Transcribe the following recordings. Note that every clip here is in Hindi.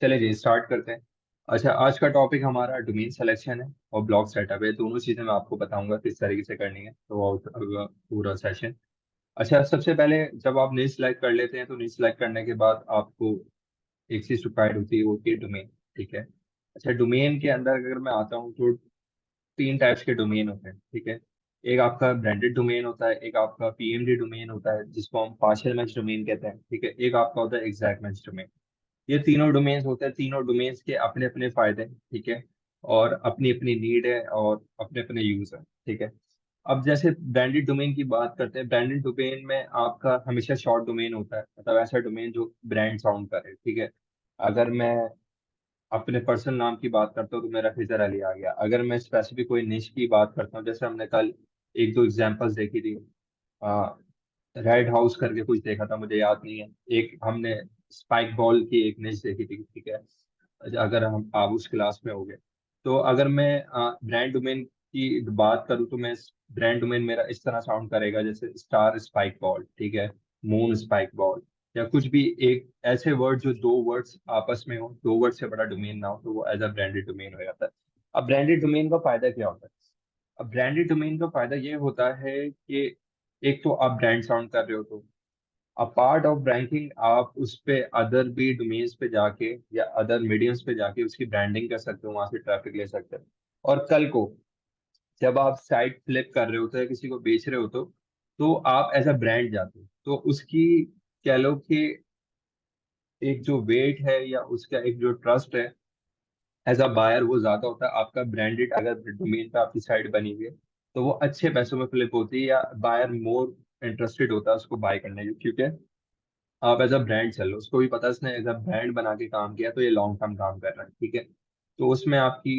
चले जी स्टार्ट करते हैं। अच्छा, आज का टॉपिक हमारा डोमेन सिलेक्शन है और ब्लॉक सेटअप है। दोनों चीजें मैं आपको बताऊंगा किस तरीके से करनी है तो पूरा सेशन। अच्छा, सबसे पहले जब आप निश सिलेक्ट कर लेते हैं तो निश सिलेक्ट करने के बाद आपको एक चीज रिक्वायर्ड होती है, वो होती है डोमेन। ठीक है। अच्छा, डोमेन के अंदर अगर मैं आता हूँ तो तीन टाइप्स के डोमेन होते हैं। ठीक है। एक आपका ब्रांडेड डोमेन होता है, एक आपका पीएमडी डोमेन होता है जिसको हम पार्शियल मैच डोमेन कहते हैं। ठीक है। एक आपका होता है एग्जैक्ट मैच डोमेन। ये तीनों डोमेन्स होते हैं, तीनों डोमेन्स के अपने अपने फायदे हैं। ठीक है। और अपनी अपनी नीड है और अपने अपने यूज है। ठीक है। अब जैसे ब्रांडेड डोमेन की बात करते हैं, ब्रांडेड डोमेन में आपका हमेशा शॉर्ट डोमेन होता है, मतलब ऐसा डोमेन जो ब्रांड साउंड करे। ठीक है। अगर मैं अपने पर्सनल नाम की बात करता हूँ तो मेरा फिजर अली आ गया। अगर मैं स्पेसिफिक कोई निश की बात करता हूँ, जैसे हमने कल एक दो एग्जांपल्स देखी थी, रेड हाउस करके कुछ देखा था, मुझे याद नहीं है। एक हमने स्पाइक बॉल की एक निश देखी थी। ठीक है। अगर हम आप उस क्लास में हो गए, तो अगर मैं ब्रांड डोमेन की बात करूँ तो मैं ब्रांड डोमेन मेरा इस तरह साउंड करेगा जैसे स्टार स्पाइक बॉल। ठीक है। मून स्पाइक बॉल, या कुछ भी एक ऐसे वर्ड जो दो वर्ड्स आपस में हो, दो वर्ड से बड़ा डोमेन ना हो, तो वो एज अ ब्रांडेड डोमेन हो जाता है। अब ब्रांडेड डोमेन का फायदा क्या होता है? अब ब्रांडेड डोमेन का फायदा ये होता है कि एक तो आप ब्रांड साउंड कर रहे हो, तो अपार्ट ऑफ रैंकिंग आप उस पे अदर भी डोमेन्स पे जाके या अदर मीडियम्स पे जाके उसकी ब्रांडिंग कर सकते हो, वहां से ट्रैफिक ले सकते हो। और कल को जब आप साइट फ्लिप कर रहे होते हैं, किसी को बेच रहे हो, तो आप एज अ ब्रांड जाते हो, तो उसकी कह लो कि एक जो वेट है या उसका एक जो ट्रस्ट है एज अ बायर, वो ज्यादा होता है। आपका ब्रांडेड अगर डोमेन पे आपकी साइट बनी हुई है तो वो अच्छे पैसों में फ्लिप होती है, या बायर मोर इंटरेस्टेड होता है उसको बाय करने की, क्योंकि आप एज अ ब्रांड चल लो, उसको भी पता है इसने एज अ ब्रांड बना के काम किया तो ये लॉन्ग टर्म काम कर रहा है। ठीक है। तो उसमें आपकी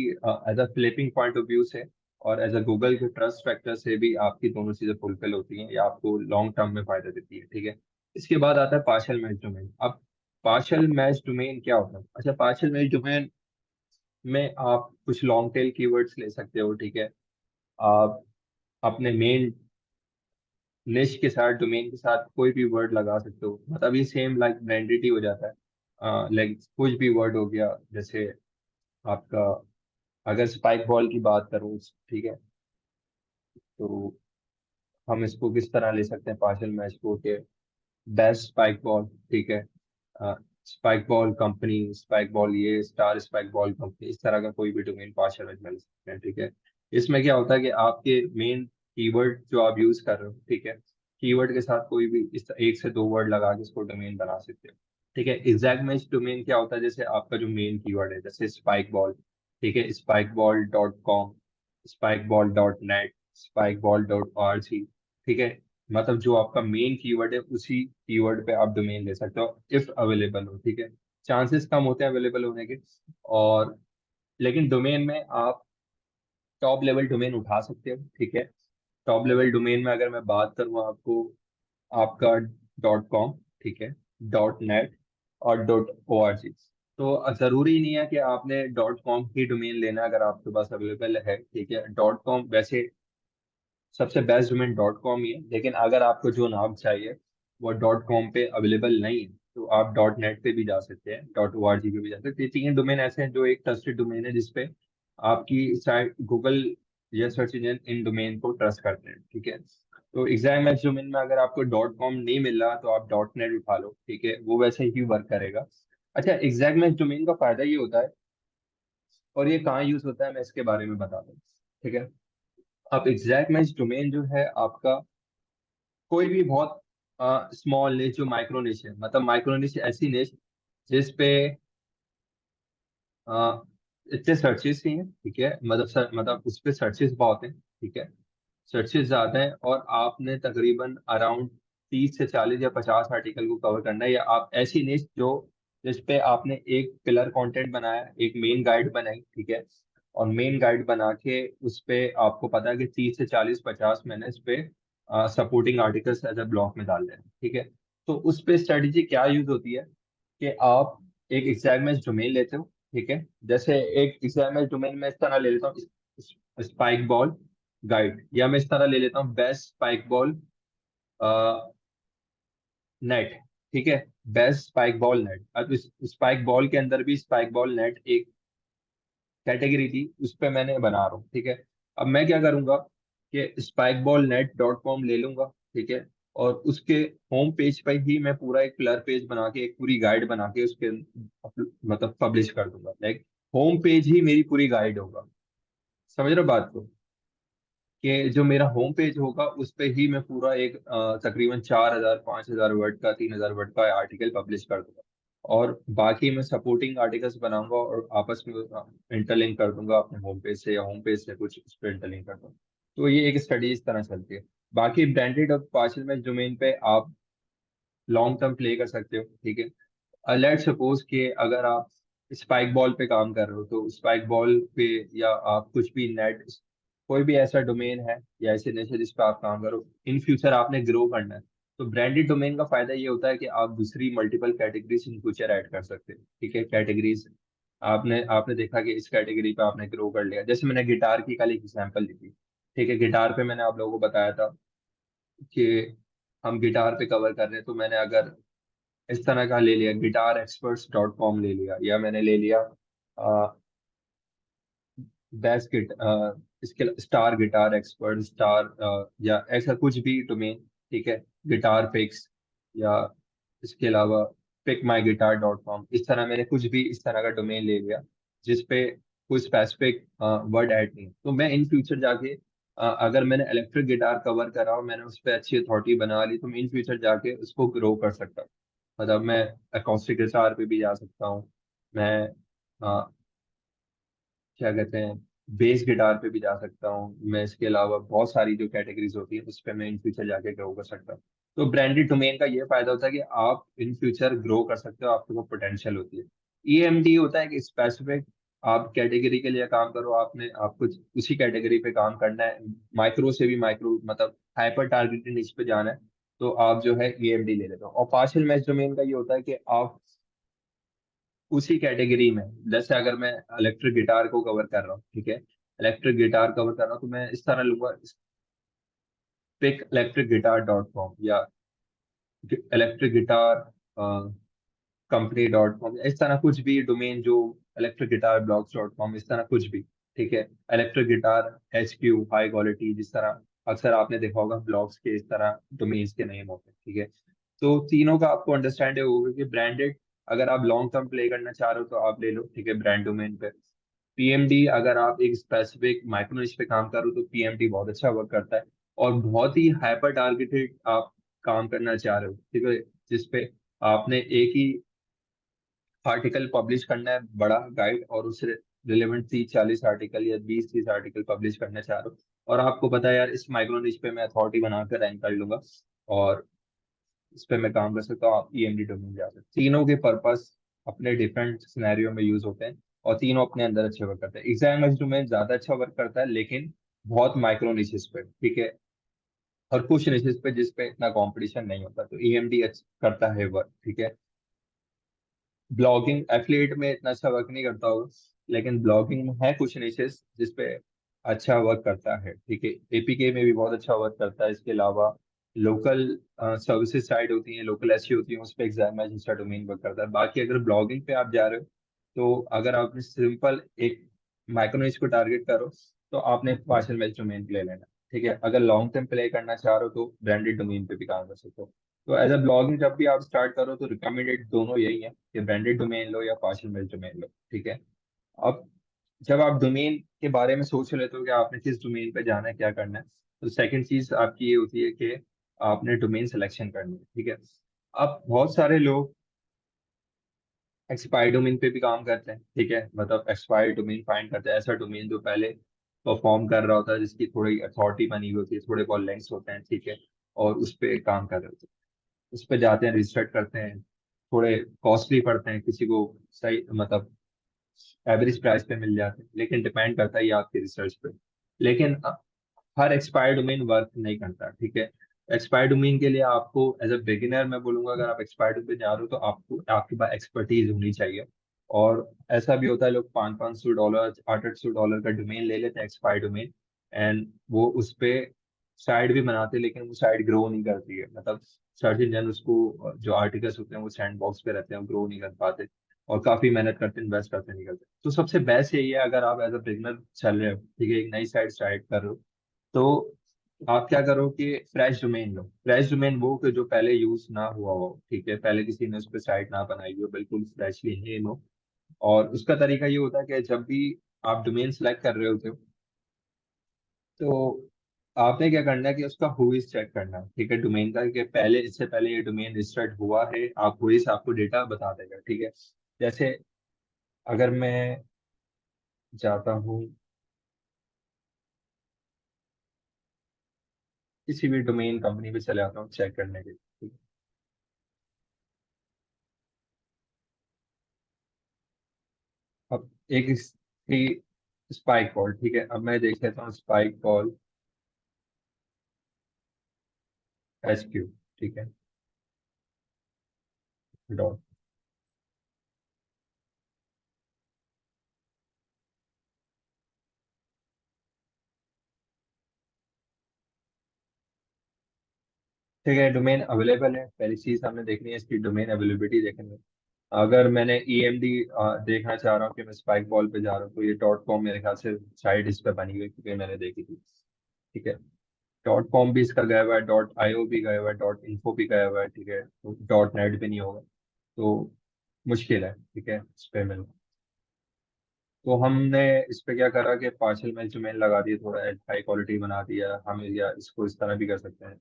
as a flipping point of view से और एज अ गूगल के ट्रस्ट फैक्टर से भी आपकी दोनों चीजें फुलफिल होती हैं, या आपको लॉन्ग टर्म में फायदा देती है। ठीक है। इसके बाद आता है पार्शियल मैच डोमेन। अब पार्शियल मैच डोमेन क्या होता है? अच्छा, पार्शियल मैच डोमेन में आप कुछ लॉन्ग टेल कीवर्ड्स ले सकते हो। ठीक है। आप अपने मेन निश के साथ, डोमेन के साथ कोई भी वर्ड लगा सकते हो, मतलब ये सेम लाइक ब्रांडेड ही हो जाता है। लाइक कुछ भी वर्ड हो गया, जैसे आपका अगर स्पाइक बॉल की बात करूँ, ठीक है, तो हम इसको किस तरह ले सकते हैं पार्शियल मैच को के बेस्ट स्पाइक बॉल। ठीक है। Spike ball company, spike ball ये स्टार स्पाइक बॉल कंपनी, इस तरह का कोई भी डोमेन पार्शियल मैच में ले सकते हैं। ठीक है। इसमें क्या होता है कि आपके मेन कीवर्ड जो आप यूज कर रहे हो, ठीक है, कीवर्ड के साथ कोई भी इस एक से दो वर्ड लगा के इसको डोमेन बना सकते हो। ठीक है। एग्जैक्ट मैच डोमेन क्या होता है? जैसे आपका जो मेन कीवर्ड है, जैसे स्पाइक बॉल, ठीक है, spike ball dot com, spike ball dot net, spike ball dot R G. ठीक है। मतलब जो आपका मेन कीवर्ड है उसी कीवर्ड पे आप डोमेन ले सकते हो इफ अवेलेबल हो। ठीक है। चांसेस कम होते हैं अवेलेबल होने के, और लेकिन डोमेन में आप टॉप लेवल डोमेन उठा सकते हो। ठीक है। टॉप लेवल डोमेन में अगर मैं बात करूँ आपको, आपका डॉट कॉम, ठीक है, डॉट नेट और डॉट ओ आर जी। तो जरूरी नहीं है कि आपने डॉट कॉम ही डोमेन लेना अगर आपके पास अवेलेबल है। ठीक है। डॉट कॉम वैसे सबसे बेस्ट डोमेन डॉट कॉम ही है, लेकिन अगर आपको जो नाम चाहिए वो डॉट कॉम पे अवेलेबल नहीं है तो आप डॉट नेट पे भी जा सकते हैं, डॉट ओ आर जी पे भी जा सकते हैं। तीन डोमेन ऐसे हैं जो एक ट्रस्टेड डोमेन है जिसपे आपकी साइट गूगल या सर्च इंजन इन डोमेन को ट्रस्ट करते हैं। ठीक है। तो एग्जाम मैच डोमेन में अगर आपको डॉट कॉम नहीं मिल रहा तो आप डॉट नेट उठा लो। ठीक है। वो वैसे ही वर्क करेगा। अच्छा, एग्जैक्ट मैच डोमेन का फायदा ये होता है, और ये कहाँ यूज होता है मैं इसके बारे में बता दूँ। ठीक है। अब एग्जैक्ट मैच डोमेन जो है आपका, कोई भी बहुत स्मॉल निश जो माइक्रो निश है, मतलब माइक्रो निश ऐसी निश जिस पे अ, इतने सर्चेस नहीं है। ठीक है। मतलब उस पे सर्चेस बहुत हैं। ठीक है। सर्चेस ज्यादा है और आपने तकरीबन अराउंड 30 से 40 या 50 आर्टिकल को कवर करना है, या आप ऐसी निश जो जिस पे आपने एक पिलर कंटेंट बनाया, एक मेन गाइड बनाई। ठीक है। और मेन गाइड बना के उस पे आपको पता है कि 30 से 40 50 मैंने इस पे supporting articles as a block में डाल दें। ठीक है। तो उस पे स्ट्रेटेजी क्या यूज होती है कि आप एक एग्जाम डोमेन लेते हो। ठीक है। जैसे एक एग्जाम डोमेन में इस तरह ले लेता हूँ, स्पाइक बॉल गाइड, या मैं इस तरह ले लेता हूँ बेस्ट स्पाइक बॉल नेट। ठीक है। बेस्ट स्पाइक बॉल नेट, अब इस स्पाइक बॉल के अंदर भी स्पाइक बॉल नेट एक कैटेगरी थी, उस पे मैंने बना रहा हूँ। ठीक है। अब मैं क्या करूंगा कि spike ball net dot com ले लूंगा। ठीक है। और उसके होम पेज पर ही मैं पूरा एक कलर पेज बना के, एक पूरी गाइड बना के उसके मतलब पब्लिश कर दूंगा। लाइक होम पेज ही मेरी पूरी गाइड होगा। समझ रहे हो बात को? कि जो मेरा होम पेज होगा उस पे ही मैं पूरा एक तकरीबन 4,000 5,000 वर्ड का 3,000 वर्ड का आर्टिकल पब्लिश कर दूंगा। और बाकी मैं सपोर्टिंग आर्टिकल्स बनाऊंगा और आपस में इंटरलिंक कर दूंगा अपने होम पेज से, या होम पेज से कुछ उस पर इंटरलिंक कर दूंगा। तो ये एक स्टडी इस तरह चलती है। बाकी ब्रांडेड और पार्शल मैच डोमेन पे आप लॉन्ग टर्म प्ले कर सकते हो। ठीक है। लेट्स सपोज कि अगर आप स्पाइक बॉल पे काम कर रहे हो, तो स्पाइक बॉल पे या आप कुछ भी नेट, कोई भी ऐसा डोमेन है या ऐसे नेचर जिस पे आप काम करो, इन फ्यूचर आपने ग्रो करना है, तो ब्रांडेड डोमेन का फायदा ये होता है कि आप दूसरी multiple categories in future add कर सकते हो। ठीक है। कैटेगरीज आपने आपने देखा कि इस कैटेगरी पे आपने ग्रो कर लिया, जैसे मैंने गिटार की कल एक एग्जांपल दी थी। ठीक है। गिटार पे मैंने आप लोगों को बताया था कि हम गिटार पे कवर कर रहे हैं, तो मैंने अगर इस तरह का ले लिया, गिटार एक्सपर्ट्स डॉट कॉम ले लिया, या मैंने ले लिया बेस्ट गिट इसके स्टार गिटार एक्सपर्ट स्टार, या ऐसा कुछ भी डोमेन। ठीक है। गिटार पिक्स, या इसके अलावा pick my guitar dot com, इस तरह मैंने कुछ भी इस तरह का डोमेन ले लिया जिसपे कोई स्पेसिफिक वर्ड ऐड नहीं है। तो मैं इन फ्यूचर जाके अगर मैंने इलेक्ट्रिक गिटार कवर करा और मैंने उस पर अच्छी अथॉरिटी बना ली, तो मैं इन फ्यूचर जाके उसको ग्रो कर सकता हूँ। मतलब मैं अकॉस्टिक गिटार पे भी जा सकता हूँ। मैं क्या कहते हैं, बेस गिटार पे भी जा सकता हूँ मैं। इसके अलावा बहुत सारी जो कैटेगरीज होती है उस पर मैं इन फ्यूचर जाके ग्रो कर सकता हूँ। तो ब्रांडेड डोमेन का ये फायदा होता है कि आप इन फ्यूचर ग्रो कर सकते हो, आपके वो पोटेंशियल होती है। ईएमडी होता है कि स्पेसिफिक आप कैटेगरी के लिए काम करो, आपने आपको उसी कैटेगरी पे काम करना है, माइक्रो से भी माइक्रो मतलब हाइपर टारगेटेड निच पे जाना है, तो आप जो है ईएमडी ले लेते हो। और पार्शियल मैच डोमेन का ये होता है कि आप उसी कैटेगरी में, जैसे अगर मैं इलेक्ट्रिक गिटार को कवर कर रहा हूँ, ठीक है, इलेक्ट्रिक गिटार कवर कर रहा हूँ, तो मैं इस तरह लूंगा pick electric guitar dot com, या electric guitar company dot com, इस तरह कुछ भी डोमेन जो electric guitar blogs dot com, इस तरह कुछ भी। ठीक है। Electric guitar HQ high quality, जिस तरह अक्सर आपने देखा होगा ब्लॉग्स के इस तरह डोमेन्स के नेम होते हैं। ठीक है। तो तीनों का आपको अंडरस्टैंड होगा कि ब्रांडेड अगर आप लॉन्ग टर्म प्ले करना चाह रहे हो तो आप ले लो। ठीक है। ब्रांड डोमेन पे पीएमडी, अगर आप एक स्पेसिफिक माइक्रो निश पे काम कर रहे हो तो पीएमडी बहुत अच्छा वर्क करता है। और बहुत ही हाइपर टारगेटेड आप काम करना चाह रहे हो, ठीक है, जिसपे आपने एक ही आर्टिकल पब्लिश करना है बड़ा गाइड, और उससे रिलेवेंट 30 40 आर्टिकल या 20 30 आर्टिकल पब्लिश करना चाह रहे हो, और आपको पता है यार इस माइक्रो निश पे मैं अथॉरिटी बनाकर रैंक कर लूंगा और इस पे मैं काम कर सकता हूँ, आप ईएमडी डोमेन जा सकते हैं। तीनों के पर्पस अपने डिफरेंट सिनेरियो में यूज होते हैं, और तीनों अपने अंदर अच्छे वर्क करते हैं। एग्जाम डोमेन ज्यादा अच्छा वर्क करता है, लेकिन बहुत माइक्रो निशेस पे। ठीक है। और कुछ निशेस पे जिस पे इतना कंपटीशन नहीं होता, तो ईएमडी करता है वर्क। ठीक है। ब्लॉगिंग एफिलिएट में इतना अच्छा वर्क नहीं करता होगा, लेकिन ब्लॉगिंग में है कुछ निशेस जिसपे अच्छा वर्क करता है। ठीक है। एपीके में भी बहुत अच्छा वर्क करता है। इसके अलावा लोकल सर्विसेज साइड होती हैं, लोकल ऐसी होती हैं, उस पर एग्जाम इंस्टा डोमेन वर्क करता है। बाकी अगर ब्लॉगिंग पे आप जा रहे हो, तो अगर आपने सिंपल एक माइक्रो निश को टारगेट करो, तो आपने पार्शियल मैच डोमेन ले लेना। ठीक है। अगर लॉन्ग टर्म प्ले करना चाह रहे हो तो ब्रांडेड डोमेन पे भी काम कर सकते हो। तो एज अ ब्लॉगिंग जब भी आप स्टार्ट करो तो रिकमेंडेड दोनों यही है कि ब्रांडेड डोमेन लो या पार्शियल मेल डोमेन लो। ठीक है। अब जब आप डोमेन के बारे में सोच लेते हो कि आपने किस डोमेन पे जाना है, क्या करना है, तो सेकंड चीज आपकी ये होती है कि आपने डोमेन सिलेक्शन करनी है। ठीक है। अब बहुत सारे लोग एक्सपायर डोमेन पे भी काम करते हैं। ठीक है। मतलब एक्सपायर डोमेन फाइंड करते हैं, ऐसा डोमेन जो पहले परफॉर्म कर रहा होता है, जिसकी थोड़ी अथॉरिटी बनी हुई होती है, थोड़े बहुत लिंक्स होते हैं। ठीक है। और उस पे काम कर रहे होते हैं, उस पे जाते हैं, रिसर्च करते हैं, थोड़े कॉस्टली पड़ते हैं, किसी को सही मतलब एवरेज प्राइस पे मिल जाते हैं, लेकिन डिपेंड करता है ये आपकी रिसर्च पे। लेकिन हर एक्सपायर डोमेन वर्क नहीं करता। ठीक है। एक्सपायर डोमेन के लिए आपको एज अ बिगिनर मैं बोलूंगा, अगर आप एक्सपायर डोमेन जा रहे हो तो आपको आपके पास एक्सपर्टीज होनी चाहिए। और ऐसा भी होता है लोग $500 $800 का डोमेन ले लेते हैं एक्सपायर डोमेन, एंड वो उस पे साइड भी बनाते हैं, लेकिन वो साइड ग्रो नहीं करती है। मतलब सर्च इंजन उसको जो आर्टिकल्स होते हैं वो सैंड बॉक्स पे रहते हैं, ग्रो नहीं कर पाते और काफी मेहनत करते, इन्वेस्ट करते निकलते। तो सबसे बेस्ट यही है, अगर आप एज अ बिगनर चल रहे हो, ठीक है, एक नई साइट स्टार्ट कर रहे हो, तो आप क्या करो कि फ्रेश डोमेन लो। फ्रेश डोमेन वो कि जो पहले यूज ना हुआ हो, ठीक है, पहले किसी ने उस पर साइट ना बनाई हो, बिल्कुल फ्रेशली नेम हो। और उसका तरीका ये होता है कि जब भी आप डोमेन सेलेक्ट कर रहे होते हो, तो आपने क्या करना है कि उसका हुइस चेक करना है, ठीक है, डोमेन का, कि पहले, इससे पहले ये डोमेन रजिस्टर्ड हुआ है। आप हुइस आपको डेटा बता देगा, ठीक है। जैसे अगर मैं जाता हूँ किसी भी डोमेन कंपनी पे चले आता हूँ चेक करने के लिए, ठीक है? अब एक स्पाइक कॉल, ठीक है, अब मैं देख लेता हूँ स्पाइक कॉल HQ, ठीक है, डॉट। ठीक है, डोमेन अवेलेबल है, पहली चीज हमने देखनी है इसकी डोमेन अवेलेबिलिटी देखनी है। अगर मैंने EMD देखना चाह रहा हूँ कि मैं स्पाइक बॉल पे जा रहा हूँ, तो ये .com मेरे ख्याल से साइट इस पे बनी हुई है, क्योंकि मैंने देखी थी, ठीक है। .com भी इसका गया हुआ है, .io भी गया हुआ है, .info भी गया हुआ है, ठीक है, तो .net भी नहीं होगा, तो मुश्किल है, ठीक है, इस पे मिलना। तो हमने इस पे क्या करा कि पार्शियल मैच डोमेन लगा दिए, थोड़ा हाई क्वालिटी बना दिया हम, या इसको इस तरह भी कर सकते हैं।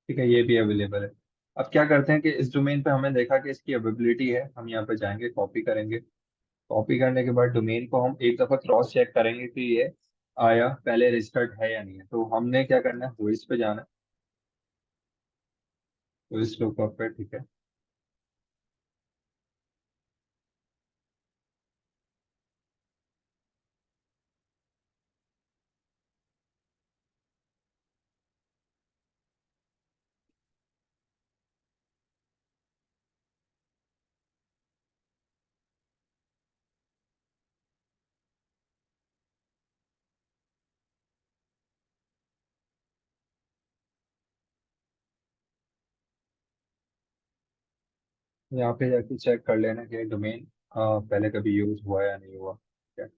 ठीक है, ये भी अवेलेबल है। अब क्या करते हैं कि इस डोमेन पे हमें देखा कि इसकी अवेलेबिलिटी है, हम यहाँ पे जाएंगे, कॉपी करेंगे। कॉपी करने के बाद डोमेन को हम एक दफा क्रॉस चेक करेंगे कि ये आया पहले रजिस्टर्ड है या नहीं है। तो हमने क्या करना है, हुइस पे जाना है, हुइस लुकअप पे, ठीक है। यहाँ पे जाके चेक कर लेना कि डोमेन पहले कभी यूज हुआ या नहीं हुआ, ठीक है।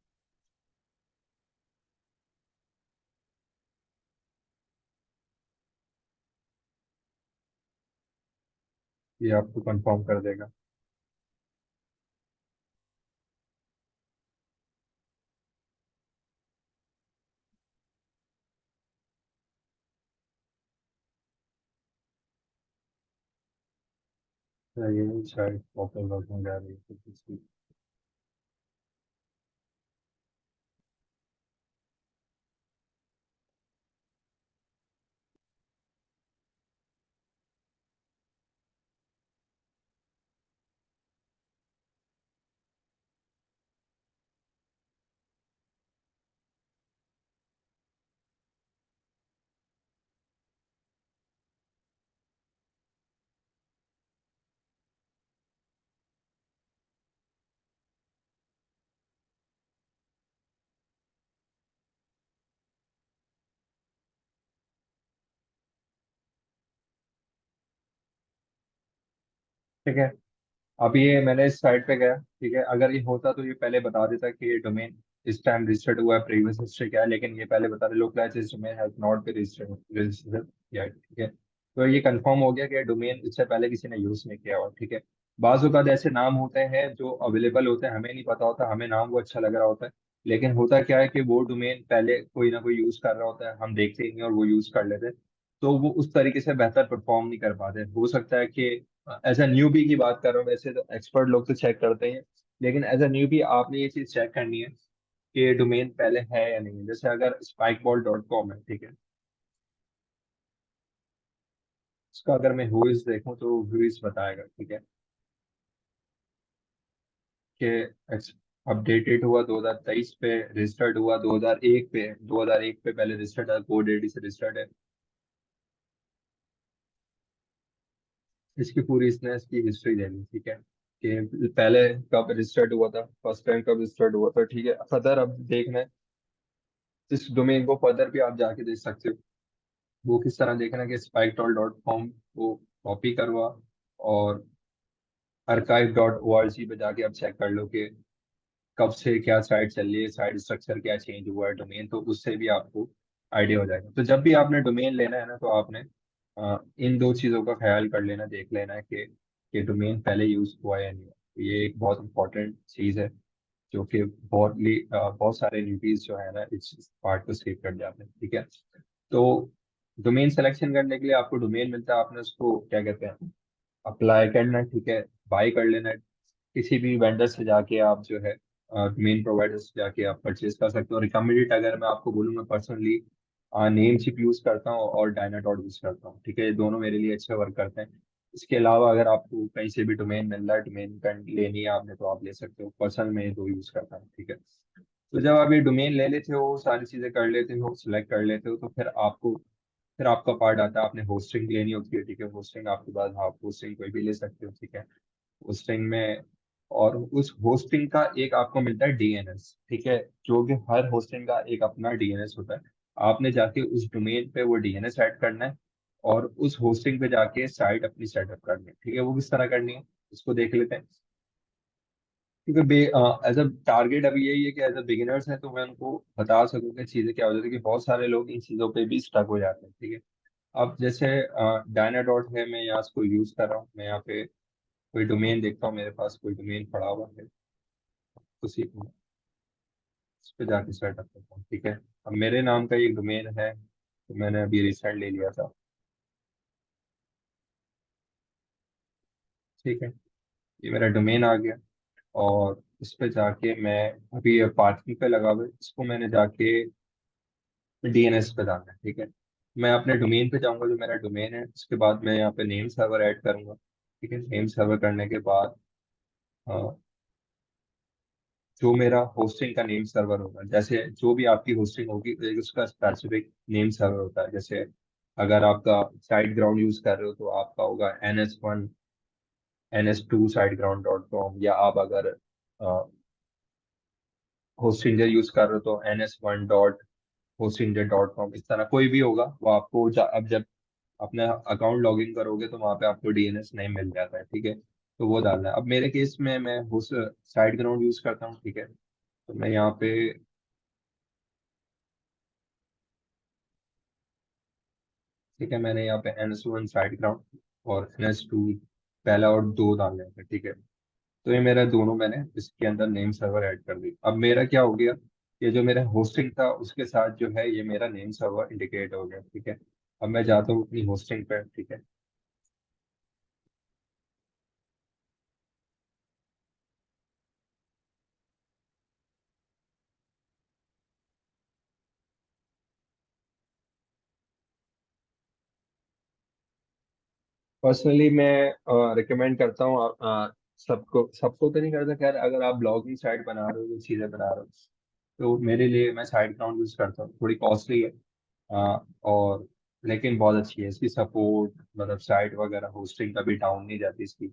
ये आपको कंफर्म कर देगा। तो ये शायद ओपन वर्किंग जा रही है कुछ इसकी। ठीक है, अब ये मैंने इस साइट पे गया, ठीक है, अगर ये होता तो ये पहले बता देता कि ये डोमेन इस टाइम रजिस्टर्ड हुआ है, प्रीवियस हिस्ट्री क्या है, लेकिन ये पहले बता रहे localize this domain has not been registered yet, ठीक है। तो ये कंफर्म हो गया कि डोमेन इससे पहले किसी ने यूज नहीं किया हुआ, ठीक है। बाज़ औक़ात ऐसे नाम होते हैं जो अवेलेबल होते हैं, हमें नहीं पता होता, हमें नाम वो अच्छा लग रहा होता है, लेकिन होता क्या है कि वो डोमेन पहले कोई ना कोई यूज कर रहा होता है, हम देखते ही नहीं और वो यूज कर लेते हैं। तो वो उस तरीके से बेहतर परफॉर्म नहीं कर पाते। हो सकता है कि एज अ न्यूबी की बात कर रहा हूँ, वैसे तो एक्सपर्ट लोग तो चेक करते हैं, लेकिन एज अ न्यूबी आपने ये चीज चेक करनी है कि डोमेन पहले है या नहीं है। जैसे अगर spikeball.com है, ठीक है, उसका अगर मैं व्यूज देखूं तो व्यूज बताएगा, ठीक है, कि अपडेटेड हुआ 2023 पे, रजिस्टर्ड हुआ 2001 पे, 2001 पे पहले रजिस्टर्ड है, कोड एडी से रजिस्टर्ड है। इसकी पूरी इसने इसकी हिस्ट्री दे दी, ठीक है। कि पहले कब रजिस्टर्ड हुआ था, फर्स्ट टाइम कब रजिस्टर्ड हुआ था, ठीक है। फर्दर अब देखना है, इस डोमेन को फर्दर भी आप जाके देख सकते हो। वो किस तरह देखना है कि spiketoll.com को कॉपी करवा और archive.org पे जाके आप चेक कर लो कि कब से क्या साइट चल रही है, साइट स्ट्रक्चर क्या चेंज हुआ है डोमेन, तो उससे भी आपको आइडिया हो जाएगा। तो जब भी आपने डोमेन लेना है ना, तो आपने इन दो चीज़ों का ख्याल कर लेना, देख लेना है कि डोमेन पहले यूज हुआ है या नहीं हुआ। तो ये एक बहुत इंपॉर्टेंट चीज़ है, जो कि बहुत सारे न्यूबीज जो है ना इस पार्ट को स्किप कर जाते हैं, ठीक है। तो डोमेन सिलेक्शन करने के लिए आपको डोमेन मिलता है, आपने उसको क्या कहते हैं अप्लाई करना है, ठीक है, बाई कर लेना है। किसी भी वेंडर से जाके आप जो है डोमेन प्रोवाइडर से जाके आप परचेज कर सकते हो। रिकमेंडेड अगर मैं आपको बोलूँ, मैं पर्सनली नेम चिप यूज करता हूँ और डायनाडॉट यूज करता हूँ, ठीक है। ये दोनों मेरे लिए अच्छे वर्क करते हैं। इसके अलावा अगर आपको कहीं से भी डोमेन मिल रहा है, डोमेन लेनी है आपने, तो आप ले सकते हो। पर्सनल में ये दो यूज करता हूँ, ठीक है। तो जब आप ये डोमेन ले लेते हो, सारी चीजें कर लेते हो, सिलेक्ट कर लेते हो, तो फिर आपका पार्ट आता है, आपने होस्टिंग लेनी होती है, ठीक है। होस्टिंग आपके पास, आप होस्टिंग कोई भी ले सकते हो, ठीक है। होस्टिंग में, और उस होस्टिंग का एक आपको मिलता है डीएनएस, ठीक है। जो कि हर होस्टिंग का एक अपना डीएनएस होता है। आपने जाके उस डोमेन पे वो डीएनएस ऐड करना है और उस होस्टिंग पे जाके साइट अपनी सेटअप करनी है, ठीक है। वो किस तरह करनी है, इसको देख लेते हैं। क्योंकि एज अ टारगेट अभी यही है कि एज अ बिगिनर्स है, तो मैं उनको बता सकूं कि चीज़ें क्या हो जाती है, कि बहुत सारे लोग इन चीज़ों पे भी स्टक हो जाते हैं, ठीक है। अब जैसे डायनाडॉट है, मैं यहाँ इसको यूज़ कर रहा हूँ। मैं यहाँ पे कोई डोमेन देखता हूँ, मेरे पास कोई डोमेन पड़ा हुआ है, उसी को उस पर जाके सेटअप करता हूँ, ठीक है। अब मेरे नाम का एक डोमेन है, तो मैंने अभी रिसेंट ले लिया था, ठीक है। ये मेरा डोमेन आ गया, और इस पे जाके मैं, अभी पार्किंग पे लगा हुआ है, इसको मैंने जाके डीएनएस पे डालना है, ठीक है। मैं अपने डोमेन पे जाऊंगा, जो मेरा डोमेन है, उसके बाद मैं यहाँ पे नेम सर्वर ऐड करूंगा, ठीक है। नेम सर्वर करने के बाद अ, जो मेरा होस्टिंग का नेम सर्वर होगा, जैसे जो भी आपकी होस्टिंग होगी एक उसका स्पेसिफिक नेम सर्वर होता है। जैसे अगर आपका साइट ग्राउंड यूज कर रहे हो, तो आपका होगा NS1 NS2 siteground.com, या आप अगर होस्टिंजर यूज कर रहे हो, तो NS1 hostinger.com, इस तरह कोई भी होगा। वो आपको अब जब अपना अकाउंट लॉगिन करोगे, तो वहाँ पे आपको डीएनएस नेम मिल जाता है, ठीक है। तो वो डालना है। अब मेरे केस में मैं होस्ट साइट ग्राउंड यूज करता हूँ, ठीक है। तो मैं यहाँ पे, ठीक है, मैंने यहाँ पे NS1 साइट ग्राउंड और NS2 पहला और दो डालने हैं, ठीक है। तो ये मेरा दोनों मैंने इसके अंदर नेम सर्वर ऐड कर दी। अब मेरा क्या हो गया, ये जो मेरा होस्टिंग था उसके साथ जो है ये मेरा नेम सर्वर इंडिकेट हो गया, ठीक है। अब मैं जाता हूँ अपनी होस्टिंग पे, ठीक है। पर्सनली मैं रिकमेंड करता हूँ सबको सबको तो नहीं करता, खैर। अगर आप ब्लॉगिंग साइट बना रहे हो, जो चीज़ें बना रहे हो, तो मेरे लिए मैं साइट ग्राउंड यूज करता हूँ। थोड़ी कॉस्टली है, और लेकिन बहुत अच्छी है इसकी सपोर्ट, मतलब साइट वगैरह होस्टिंग कभी डाउन नहीं जाती इसकी।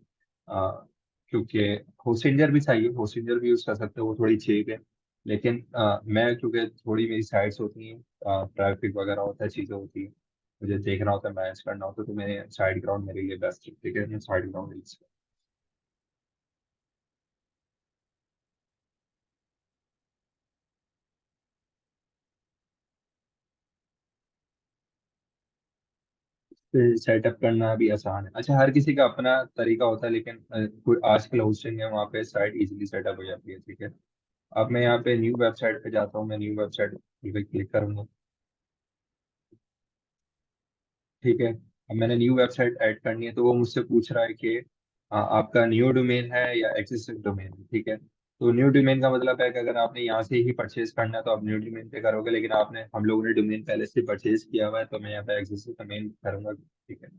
क्योंकि होस्टिंजर भी चाहिए, होस्टिंजर भी यूज कर सकते हो, वो थोड़ी चीप है। लेकिन मैं, क्योंकि थोड़ी मेरी साइट्स होती हैं, ट्रैफिक वगैरह होता है, चीज़ें होती हैं, मुझे देखना होता है, मैनेज करना होता है, तो मेरे साइड ग्राउंड मेरे लिए बेस्ट है, ठीक है। मैं साइड ग्राउंड यूज सेटअप करना भी आसान है। अच्छा, हर किसी का अपना तरीका होता है, लेकिन कोई आजकल होस्टिंग है, वहाँ पे साइट इजीली सेटअप हो जाती है, ठीक है। अब मैं यहाँ पे न्यू वेबसाइट पे जाता हूँ, मैं न्यू वेबसाइट पे क्लिक करूंगा, ठीक है। अब मैंने न्यू वेबसाइट ऐड करनी है, तो वो मुझसे पूछ रहा है कि आपका न्यू डोमेन है या एग्जिस्टिंग डोमेन है, ठीक है। तो न्यू डोमेन का मतलब है कि अगर आपने यहाँ से ही परचेज करना है, तो आप न्यू डोमेन पे करोगे, लेकिन आपने हम लोगों ने डोमेन पहले से परचेज किया हुआ है, तो मैं यहाँ पे एग्जिस्टिंग डोमेन करूंगा, ठीक है।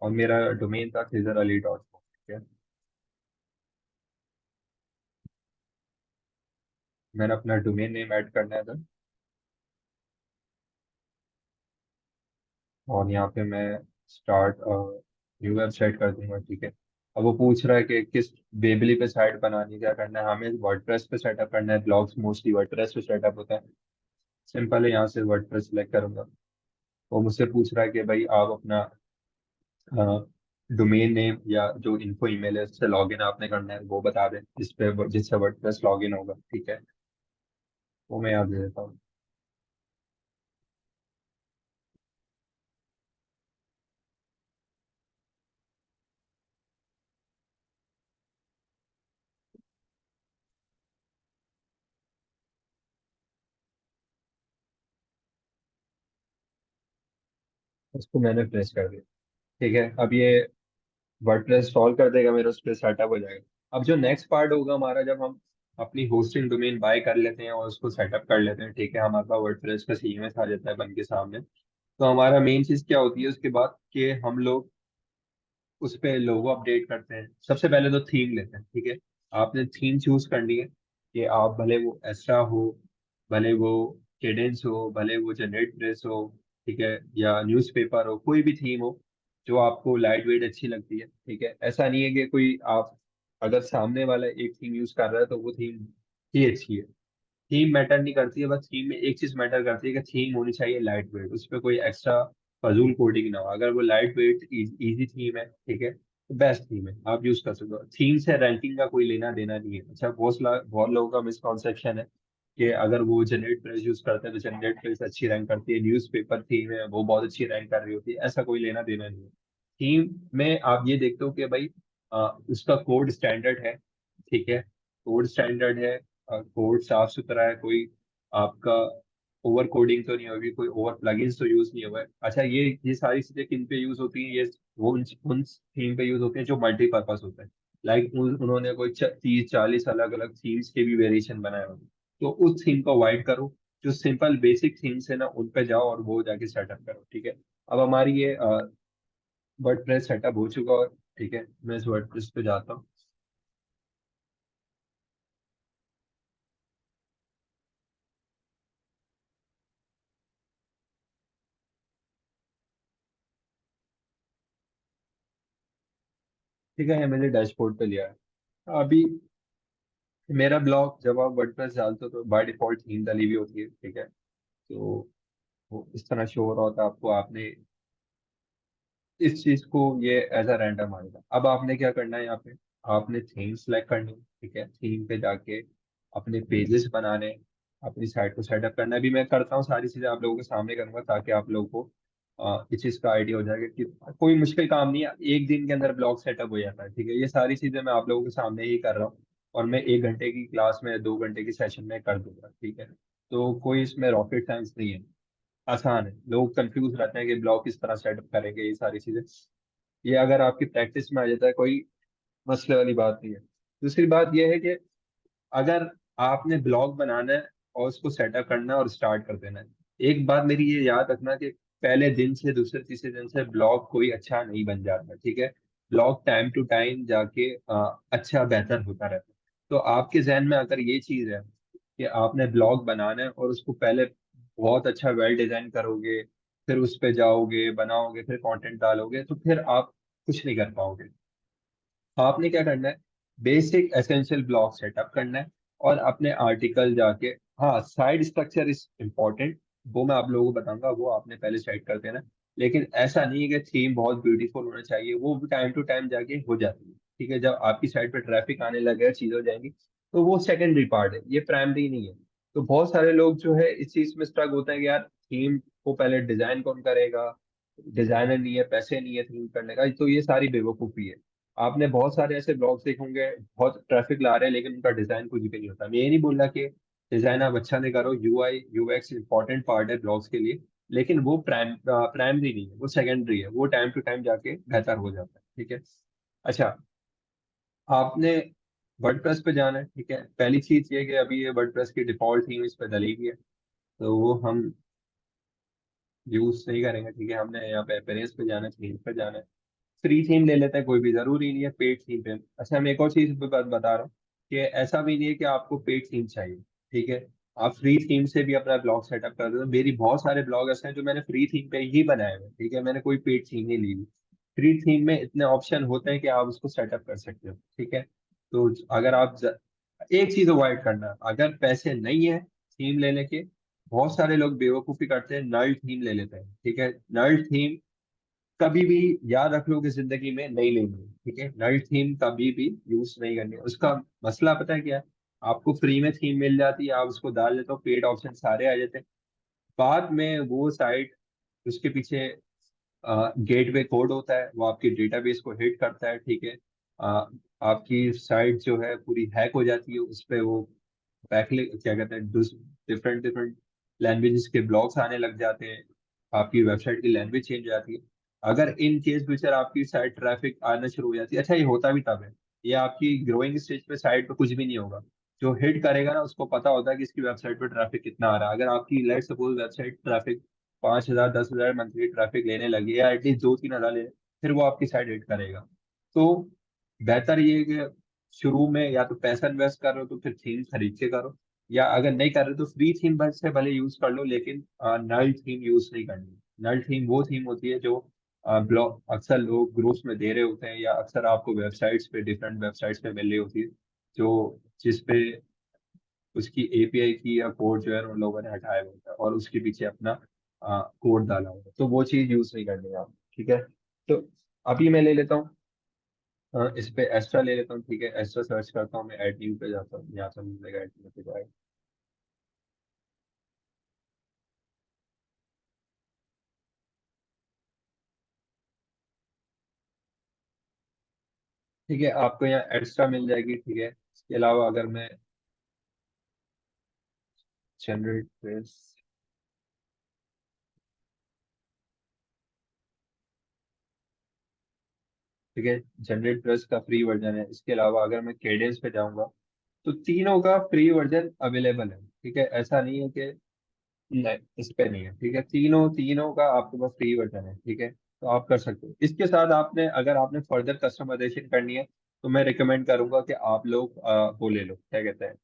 और मेरा डोमेन था खिजर अली.com, ठीक है। मैंने अपना डोमेन नेम ऐड करना है था, और यहाँ पे मैं स्टार्ट न्यू वेबसाइट कर दूंगा, ठीक है। अब वो पूछ रहा है कि किस बेबली पे साइट बनानी है, क्या करना है, हमें वर्डप्रेस पे सेटअप करना है, ब्लॉग्स मोस्टली वर्डप्रेस पे सेटअप होता है। सिंपल है, यहाँ से वर्डप्रेस सिलेक्ट करूंगा। वो मुझसे पूछ रहा है कि भाई आप अपना डोमेन नेम या जो इन्फो ईमेल है उससे लॉगिन आपने करना है वो बता दें, जिससे वर्डप्रेस लॉगिन होगा, ठीक है। वो मैं याद दे देता हूँ। उसको मैंने प्रेस कर दिया। ठीक है, अब ये वर्डप्रेस सॉल्व कर देगा, मेरा उस पर सेटअप हो जाएगा। अब जो नेक्स्ट पार्ट होगा हमारा, जब हम अपनी होस्टिंग डोमेन बाय कर लेते हैं और उसको सेटअप कर लेते हैं, ठीक है, हमारे पास वर्डप्रेस का सीएमएस आ जाता है बन के सामने। तो हमारा मेन चीज क्या होती है उसके बाद, कि हम लोग उस पे लोगो अपडेट करते हैं। सबसे पहले तो थीम लेते हैं, ठीक है। आपने थीम चूज करनी है, कि आप भले वो एस्ट्रा हो, भले वो केडेंस हो, भले वो जनरेट प्रेस हो, ठीक है, या न्यूज़पेपर हो, कोई भी थीम हो जो आपको लाइट वेट अच्छी लगती है, ठीक है। ऐसा नहीं है कि कोई आप, अगर सामने वाला एक थीम यूज कर रहा है तो वो थीम ही अच्छी है। थीम मैटर नहीं करती है, बस थीम में एक चीज मैटर करती है कि थीम होनी चाहिए लाइट वेट, उस पर कोई एक्स्ट्रा फजूल कोडिंग ना हो। अगर वो लाइट वेट इजी थीम है, ठीक है, तो बेस्ट थीम है, आप यूज कर सकते हो। थीम से रैंकिंग का कोई लेना देना नहीं है। अच्छा, बहुत लोगों का मिसकॉन्सेप्शन है कि अगर वो जनरेट पेज यूज करते हैं तो जनरेट पेज अच्छी रैंक करती है, न्यूज़पेपर थीम है वो बहुत अच्छी रैंक कर रही होती है। ऐसा कोई लेना देना नहीं है। थीम में आप ये देखते हो कि भाई उसका कोड स्टैंडर्ड है, ठीक है, कोड स्टैंडर्ड है, कोड साफ सुथरा है, कोई आपका ओवर कोडिंग तो नहीं होगी, कोई ओवर प्लगइन्स तो यूज नहीं हुआ है। अच्छा, ये सारी चीजें किन पे यूज होती हैं, ये वो उन थीम पे यूज होते हैं जो मल्टीपर्पज होते हैं। लाइक उन्होंने कोई 30-40 अलग अलग थीम्स के भी वेरिएशन बनाए होंगे, तो उस थीम को अवॉइड करो। जो सिंपल बेसिक थीम्स है ना, उन पे जाओ और वो जाके सेटअप करो, ठीक है। अब हमारी ये वर्डप्रेस सेटअप हो चुका है, ठीक है, मैं इस वर्डप्रेस पे जाता हूँ। ठीक है, ये मैंने डैशबोर्ड पे लिया है अभी। मेरा ब्लॉग, जब आप वर्डप्रेस डालते हो तो बाय डिफॉल्ट थीम डाली हुई होती है, ठीक है। तो वो इस तरह शो हो रहा होता है आपको। आपने इस चीज को ये एज अ रैंडम आएगा। अब आपने क्या करना है यहाँ पे, आपने थीम सेलेक्ट करनी है, ठीक है। थीम पे जाके अपने पेजेस बनाने, अपनी साइट को सेटअप करना। भी मैं करता हूँ, सारी चीजें आप लोगों के सामने करूंगा ताकि आप लोगों को इस चीज का आइडिया हो जाएगा कि कोई मुश्किल काम नहीं है, एक दिन के अंदर ब्लॉग सेटअप हो जाता है, ठीक है। ये सारी चीजें मैं आप लोगों के सामने ही कर रहा हूँ, और मैं 1 घंटे की क्लास में, 2 घंटे की सेशन में कर दूंगा, ठीक है। तो कोई इसमें रॉकेट साइंस नहीं है, आसान है। लोग कंफ्यूज रहते हैं कि ब्लॉग किस तरह सेटअप करेंगे, ये सारी चीजें, ये अगर आपकी प्रैक्टिस में आ जाता है, कोई मसले वाली बात नहीं है। दूसरी बात यह है कि अगर आपने ब्लॉग बनाना है और उसको सेटअप करना है और स्टार्ट कर देना है, एक बात मेरी ये याद रखना कि पहले दिन से, दूसरे तीसरे दिन से ब्लॉग कोई अच्छा नहीं बन जाता, ठीक है। ब्लॉग टाइम टू टाइम जाके अच्छा बेहतर होता रहता है। तो आपके जहन में अगर ये चीज है कि आपने ब्लॉग बनाना है और उसको पहले बहुत अच्छा वेल डिजाइन करोगे, फिर उस पे जाओगे, बनाओगे, फिर कंटेंट डालोगे, तो फिर आप कुछ नहीं कर पाओगे। आपने क्या करना है, बेसिक एसेंशियल ब्लॉक सेटअप करना है, और अपने आर्टिकल जाके, हाँ, साइड स्ट्रक्चर इज इम्पोर्टेंट, वो मैं आप लोगों को बताऊंगा, वो आपने पहले सेट कर देना। लेकिन ऐसा नहीं है कि थीम बहुत ब्यूटीफुल होना चाहिए, वो टाइम टू टाइम जाके हो जाती है, ठीक है। जब आपकी साइट पे ट्रैफिक आने लगे, चीज हो जाएंगी, तो वो सेकेंडरी पार्ट है, ये प्राइमरी नहीं है। तो बहुत सारे लोग जो है इस चीज में स्ट्रक होते हैं कि यार थीम को पहले डिजाइन कौन करेगा, डिजाइनर नहीं है, पैसे नहीं है थीम करने का, तो ये सारी बेवकूफी है। आपने बहुत सारे ऐसे ब्लॉग्स देखे होंगे, बहुत ट्रैफिक ला रहे हैं लेकिन उनका डिजाइन कुछ भी नहीं होता। मैं ये नहीं बोल रहा कि डिजाइन आप अच्छा नहीं करो, यूआई यूएक्स इंपॉर्टेंट पार्ट है ब्लॉग्स के लिए, लेकिन वो प्राइमरी नहीं है, वो सेकेंडरी है, वो टाइम टू टाइम जाके बेहतर हो जाता है, ठीक है। अच्छा, आपने वर्डप्रेस पे जाना है, ठीक है। पहली चीज ये कि अभी ये वर्डप्रेस की डिफॉल्ट थीम इस पे डली हुई है, तो वो हम यूज नहीं करेंगे, ठीक है। हमने यहाँ पे अपीयरेंस पे जाना है, थीम पे जाना है। फ्री थीम ले लेते हैं, कोई भी जरूरी नहीं है पेड थीम पे। अच्छा, मैं एक और चीज बता रहा हूँ कि ऐसा भी नहीं है कि आपको पेड थीम चाहिए, ठीक है। आप फ्री थीम से भी अपना ब्लॉग सेटअप कर दो। मेरी बहुत सारे ब्लॉग ऐसे हैं जो मैंने फ्री थीम पे ही बनाए हुए हैं, ठीक है, मैंने कोई पेड थीम नहीं ली हुई। फ्री थीम में इतने ऑप्शन होते हैं कि आप उसको सेटअप कर सकते हो, ठीक है। तो अगर आप एक चीज अवॉइड करना, अगर पैसे नहीं है थीम लेने के, बहुत सारे लोग बेवकूफी करते हैं, नल थीम ले लेते हैं, ठीक है। नल थीम कभी भी, याद रख लो कि जिंदगी में नहीं लेनी है, ठीक है। नल थीम कभी भी यूज नहीं करनी है। उसका मसला पता है क्या है? आपको फ्री में थीम मिल जाती है, आप उसको डाल देते हो, पेड ऑप्शन सारे आ जाते हैं। बाद में वो साइट, उसके पीछे गेटवे कोड होता है, वो आपकी डेटाबेस को हिट करता है, ठीक है। अ, आपकी साइट जो है पूरी हैक हो जाती है, उस पे वो बैकलिंक क्या कहते हैं, डिफरेंट डिफरेंट लैंग्वेजेस के ब्लॉग्स आने लग जाते हैं, आपकी वेबसाइट की लैंग्वेज चेंज हो जाती है। अगर इन केस फ्यूचर आपकी साइट ट्रैफिक आना शुरू हो जाती है, अच्छा ये होता भी तब है, ये आपकी ग्रोइंग स्टेज पे साइट पे कुछ भी नहीं होगा। जो हिट करेगा ना, उसको पता होता है कि इसकी वेबसाइट पे ट्रैफिक कितना आ रहा है। अगर आपकी let suppose website traffic 5,000 10,000 monthly traffic लेने लगी, या एटलीस्ट 2-3 हज़ार ले, फिर वो आपकी साइट हिट करेगा। तो बेहतर ये है कि शुरू में या तो पैसा इन्वेस्ट कर रहे हो तो फिर थीम खरीद के करो, या अगर नहीं कर रहे तो फ्री थीम बस से भले यूज कर लो, लेकिन नल थीम यूज नहीं करनी। नल थीम वो थीम होती है जो ब्लॉग अक्सर लोग ग्रुप्स में दे रहे होते हैं, या अक्सर आपको वेबसाइट्स पे, डिफरेंट वेबसाइट्स पे मिल रही होती है, जो जिसपे उसकी एपीआई की या कोड जो है उन लोगों ने हटाया होता है, और उसके पीछे अपना कोड डाला होता है, तो वो चीज यूज नहीं करनी है आप, ठीक है। तो अभी मैं ले लेता हूँ, इस पे एक्स्ट्रा ले लेता हूँ, ठीक है। एक्स्ट्रा सर्च करता हूँ, मैं ऐड न्यू पे जाता हूँ, यहाँ से मिलेगा ऐड न्यू पे जाएगा। ठीक है, आपको यहाँ एक्स्ट्रा मिल जाएगी, ठीक है। इसके अलावा अगर मैं जनरेट पेज, ठीक है, जनरेट प्लस का फ्री वर्जन है। इसके अलावा अगर मैं केडेंस पे जाऊंगा, तो तीनों का फ्री वर्जन अवेलेबल है, ठीक है। ऐसा नहीं है कि नहीं, इस पे नहीं है, ठीक है। तीनों तीनों का आपके पास फ्री वर्जन है, ठीक है, तो आप कर सकते हो। इसके साथ आपने, अगर आपने फर्दर कस्टमाइजेशन करनी है, तो मैं रिकमेंड करूंगा कि आप लोग वो ले लो, क्या कहते हैं,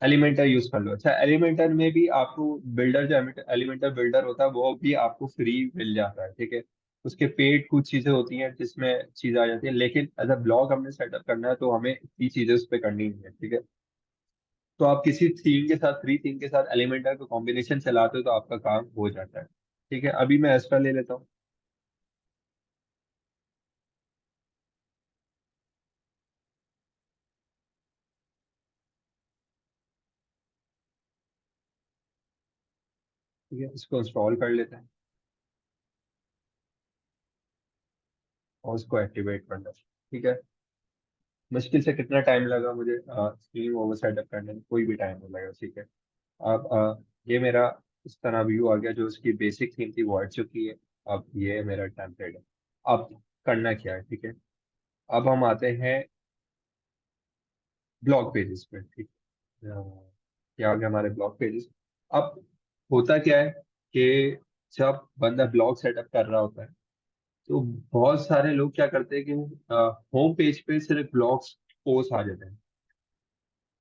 एलिमेंटर यूज कर लो। अच्छा, एलिमेंटर में भी आपको बिल्डर, जो एलिमेंटर बिल्डर होता है वो भी आपको फ्री मिल जाता है, ठीक है। उसके पेड कुछ चीजें होती हैं जिसमें चीजें आ जाती है, लेकिन एज अ ब्लॉग हमने सेटअप करना है तो हमें इतनी चीजें उस पर करनी नहीं है, ठीक है। तो आप किसी थीम के साथ, फ्री थीम के साथ एलिमेंटर का कॉम्बिनेशन चलाते हो तो आपका काम हो जाता है, ठीक है। अभी मैं एक्स्ट्रा ले लेता हूँ, ठीक है, इसको इंस्टॉल कर लेते हैं और इसको एक्टिवेट कर लेते हैं, ठीक है। मुश्किल से कितना टाइम लगा मुझे थीम ओवर सेटअप करने में? कोई भी टाइम नहीं लगा, ठीक है। अब ये मेरा इस तरह व्यू आ गया, जो उसकी बेसिक थीम थी वो हट चुकी है। अब ये मेरा टेम्पलेट है। अब करना क्या है, ठीक है। अब हम आते हैं ब्लॉग पेजेस पे, ठीक है। क्या आ गया हमारे ब्लॉग पेजेस। अब होता क्या है कि जब बंदा ब्लॉग सेटअप कर रहा होता है, तो बहुत सारे लोग क्या करते हैं कि होम पेज पे सिर्फ ब्लॉग्स पोस्ट आ जाते हैं।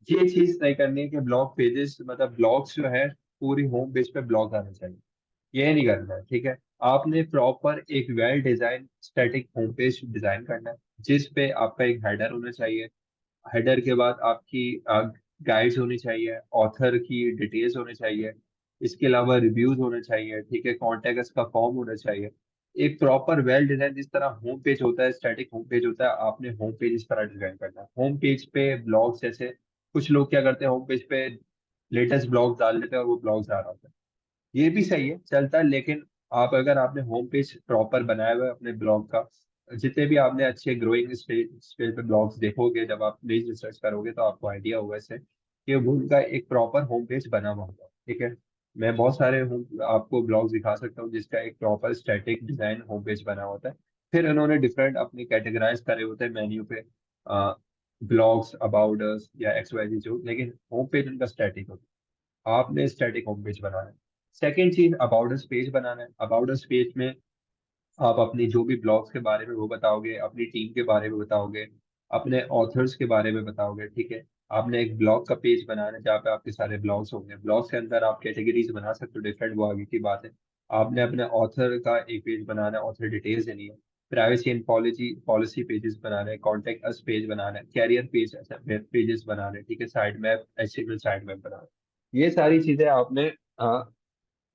ये चीज नहीं करनी है कि ब्लॉग पेजेस, मतलब ब्लॉग्स जो है पूरी होम पेज पे ब्लॉग आने चाहिए, ये नहीं करना है, ठीक है। आपने प्रॉपर एक well design static home page design करना है, जिस पे आपका एक हेडर होना चाहिए। हेडर के बाद आपकी गाइड्स होनी चाहिए, ऑथर की डिटेल्स होनी चाहिए, इसके अलावा रिव्यूज होने चाहिए, ठीक है, कॉन्टेक्ट का फॉर्म होना चाहिए। एक प्रॉपर वेल डिजाइन, जिस तरह होम पेज होता है, स्टैटिक होम पेज होता है, आपने होम पेज इस तरह डिजाइन करना है। होम पेज पे ब्लॉग्स, जैसे कुछ लोग क्या करते हैं, होम पेज पे लेटेस्ट ब्लॉग डाल देते हैं और वो ब्लॉग्स आ रहा होता है। ये भी सही है, चलता है, लेकिन आप, अगर आपने होम पेज प्रॉपर बनाया हुआ है अपने ब्लॉग का, जितने भी आपने अच्छे ग्रोइंग स्टेज स्टेज पे ब्लॉग्स देखोगे, जब आप प्लीज रिसर्च करोगे तो आपको आइडिया होगा इससे कि वो उनका एक प्रॉपर होम पेज बना हुआ होगा, ठीक है। मैं बहुत सारे होम आपको ब्लॉग्स दिखा सकता हूँ जिसका एक proper static design home page बना होता है। फिर उन्होंने डिफरेंट अपने कैटेगराइज करे होते हैं मेन्यू पे, ब्लॉग्स, अबाउट अस या एक्स वाई जी जो, लेकिन होम पेज उनका स्टैटिक होता है। आपने स्टैटिक होम पेज बनाना है। सेकेंड चीज, अबाउट अस पेज बनाना है। अबाउट अस पेज में आप अपनी जो भी ब्लॉग्स के बारे में वो बताओगे, अपनी टीम के बारे में बताओगे, अपने ऑथर्स के बारे में बताओगे, ठीक है। आपने एक ब्लॉग का पेज बनाना है जहाँ पे आपके सारे ब्लॉग्स होंगे। ब्लॉग्स के अंदर आप कैटेगरीज बना सकते हो डिफरेंट, वो आगे की बात है। आपने अपने ऑथर का एक पेज बनाना है, ऑथर डिटेल्स देनी है। Privacy and policy policy pages बनाने हैं, कॉन्टेक्ट अस पेज बनाना है, कैरियर पेज वेब पेजेस बनाने हैं, ठीक है, site map, HTML site map बनाना है। ये सारी चीजें आपने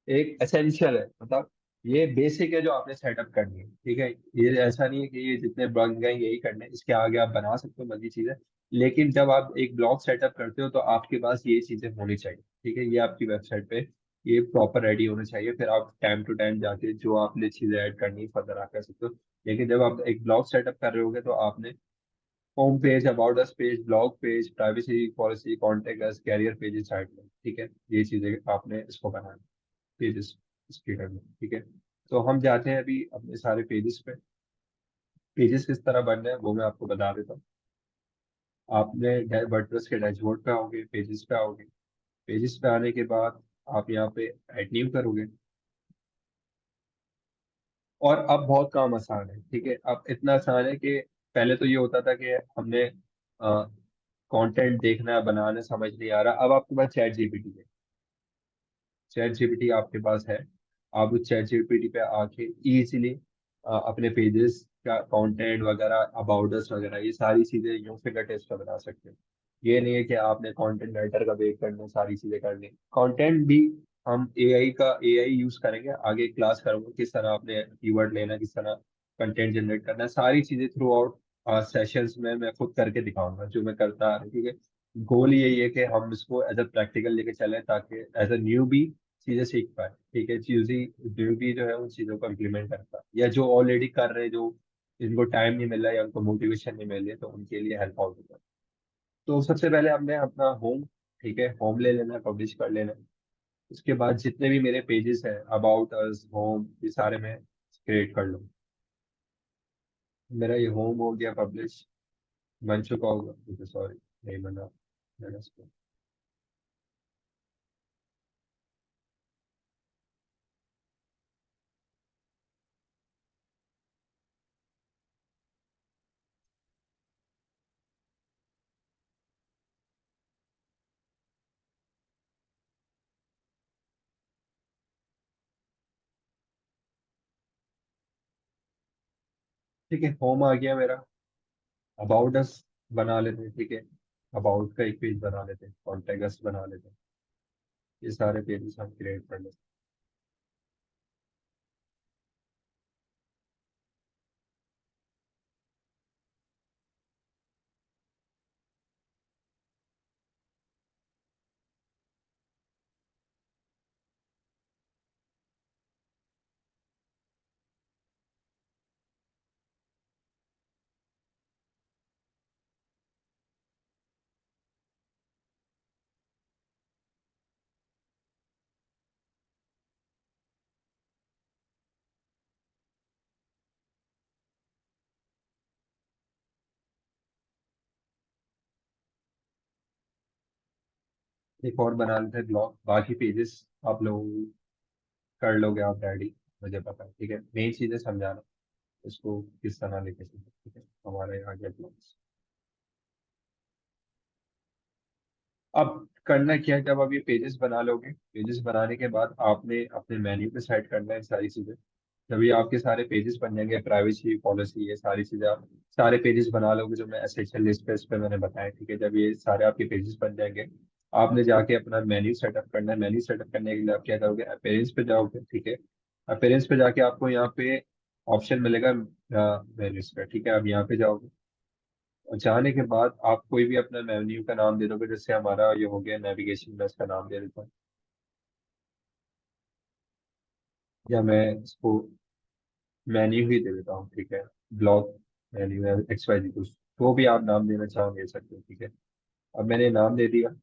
एक एसेंशियल है, मतलब ये बेसिक है जो आपने सेटअप करनी है, ठीक है। ये ऐसा नहीं है कि ये जितने ब्लॉग गए यही करने हैं, इसके आगे आप बना सकते हो मजी चीजें। लेकिन जब आप एक ब्लॉग सेटअप करते हो तो आपके पास ये चीजें होनी चाहिए, ठीक है, ये आपकी वेबसाइट पे ये प्रॉपर रेडी होना चाहिए। फिर आप टाइम टू टाइम जाके जो आपने चीजें ऐड करनी है फर्दर आप कर सकते हो। लेकिन जब आप एक ब्लॉग सेटअप कर रहे होगे तो आपने home page, about us page, blog page, privacy policy, contact us, career pages side में, ठीक है, ये चीजें आपने इसको बनाना, पेजेस इसके करने, ठीक है। तो हम जाते हैं अभी अपने सारे पेजेस पे। पेजेस किस तरह बनने हैं वो मैं आपको बता देता हूँ। आपने वर्डप्रेस के डैशबोर्ड पे आओगे, पेजेस पे आओगे। पेजेस पे आने के बाद आप यहाँ पे ऐड न्यू करोगे। और अब बहुत काम आसान है, ठीक है, अब इतना आसान है कि पहले तो ये होता था कि हमने कंटेंट देखना बनाना समझ नहीं आ रहा, अब आपके पास चैट जीपीटी है। चैट जीपीटी आपके पास है। आप उस चैट जीपीटी पे आके इजीली अपने पेजेस का कंटेंट वगैरह, अबाउट अस वगैरह, ये सारी चीजें यूं फिगर टेस्ट पे बना सकते हैं। ये नहीं है कि आपने कंटेंट राइटर का वेट करना, सारी चीजें करनी। कंटेंट भी हम एआई यूज करेंगे, आगे क्लास करूंगा किस तरह आपने कीवर्ड लेना, किस तरह कंटेंट जनरेट करना है, सारी चीजें थ्रू आउट सेशंस में मैं खुद करके दिखाऊंगा जो मैं करता आ रहा हूँ, ठीक है। गोल यही है कि हम इसको एज अ प्रैक्टिकल लेके चलें ताकि एज अ न्यू भी चीजें सीख पाए, ठीक है, न्यू भी जो है उन चीजों को इम्प्लीमेंट कर पाए, या जो ऑलरेडी कर रहे हैं, जो जिनको टाइम नहीं मिल रहा है या उनको मोटिवेशन नहीं मिल रही है, तो उनके लिए हेल्प आउट होगा। तो सबसे पहले हमने अपना होम, ठीक है, होम ले लेना है, पब्लिश कर लेना है। उसके बाद जितने भी मेरे पेजेस हैं, अबाउट अस, होम, ये सारे मैं क्रिएट कर लूँ। मेरा ये होम हो गया पब्लिश, बन चुका होगा, सॉरी नहीं बना, मैंने इसको। ठीक है, होम आ गया मेरा। अबाउट अस बना लेते हैं, ठीक है, अबाउट का एक पेज बना लेते हैं, कॉन्टेक्ट अस बना लेते हैं। ये सारे पेजेस हम क्रिएट कर लेते हैं। एक और बना लेते हैं ब्लॉग, बाकी पेजेस आप लोग कर लोगे आप रेडी, मुझे पता है, ठीक है, मेन चीजें समझाना इसको किस तरह लेके चलना, ठीक है, हमारे यहाँ आगे ब्लॉग्स। अब करना क्या है, जब आप ये पेजेस बना लोगे, पेजेस बनाने के बाद आपने अपने मेन्यू पे सेट करना है सारी चीजें। जब ये आपके सारे पेजेस बन जाएंगे, प्राइवेसी पॉलिसी, ये सारी चीजें आप सारे पेजेस बना लोगे जो मैं एसेंशियल लिस्ट पे इस पे मैंने बताया, ठीक है। जब ये सारे आपके पेजेस बन जाएंगे, आपने जाके अपना मेन्यू सेटअप करना है। मेन्यू सेटअप करने के लिए आप क्या करोगे, अपीयरेंस पे जाओगे, ठीक है। अपीयरेंस पे जाके आपको यहाँ पे ऑप्शन मिलेगा मेन्यूज का, ठीक है, आप यहाँ पे जाओगे। और जाने के बाद आप कोई भी अपना मेन्यू का नाम दे दोगे, जैसे हमारा ये हो गया नेविगेशन, में इसका नाम दे देता हूँ, या मैं इसको मेन्यू ही दे देता हूँ, ठीक है, ब्लॉग मेन्यू है एक्स वाई जी कुछ, तो भी आप नाम देना चाहो दे सकते हो, ठीक है। अब मैंने नाम दे दिया।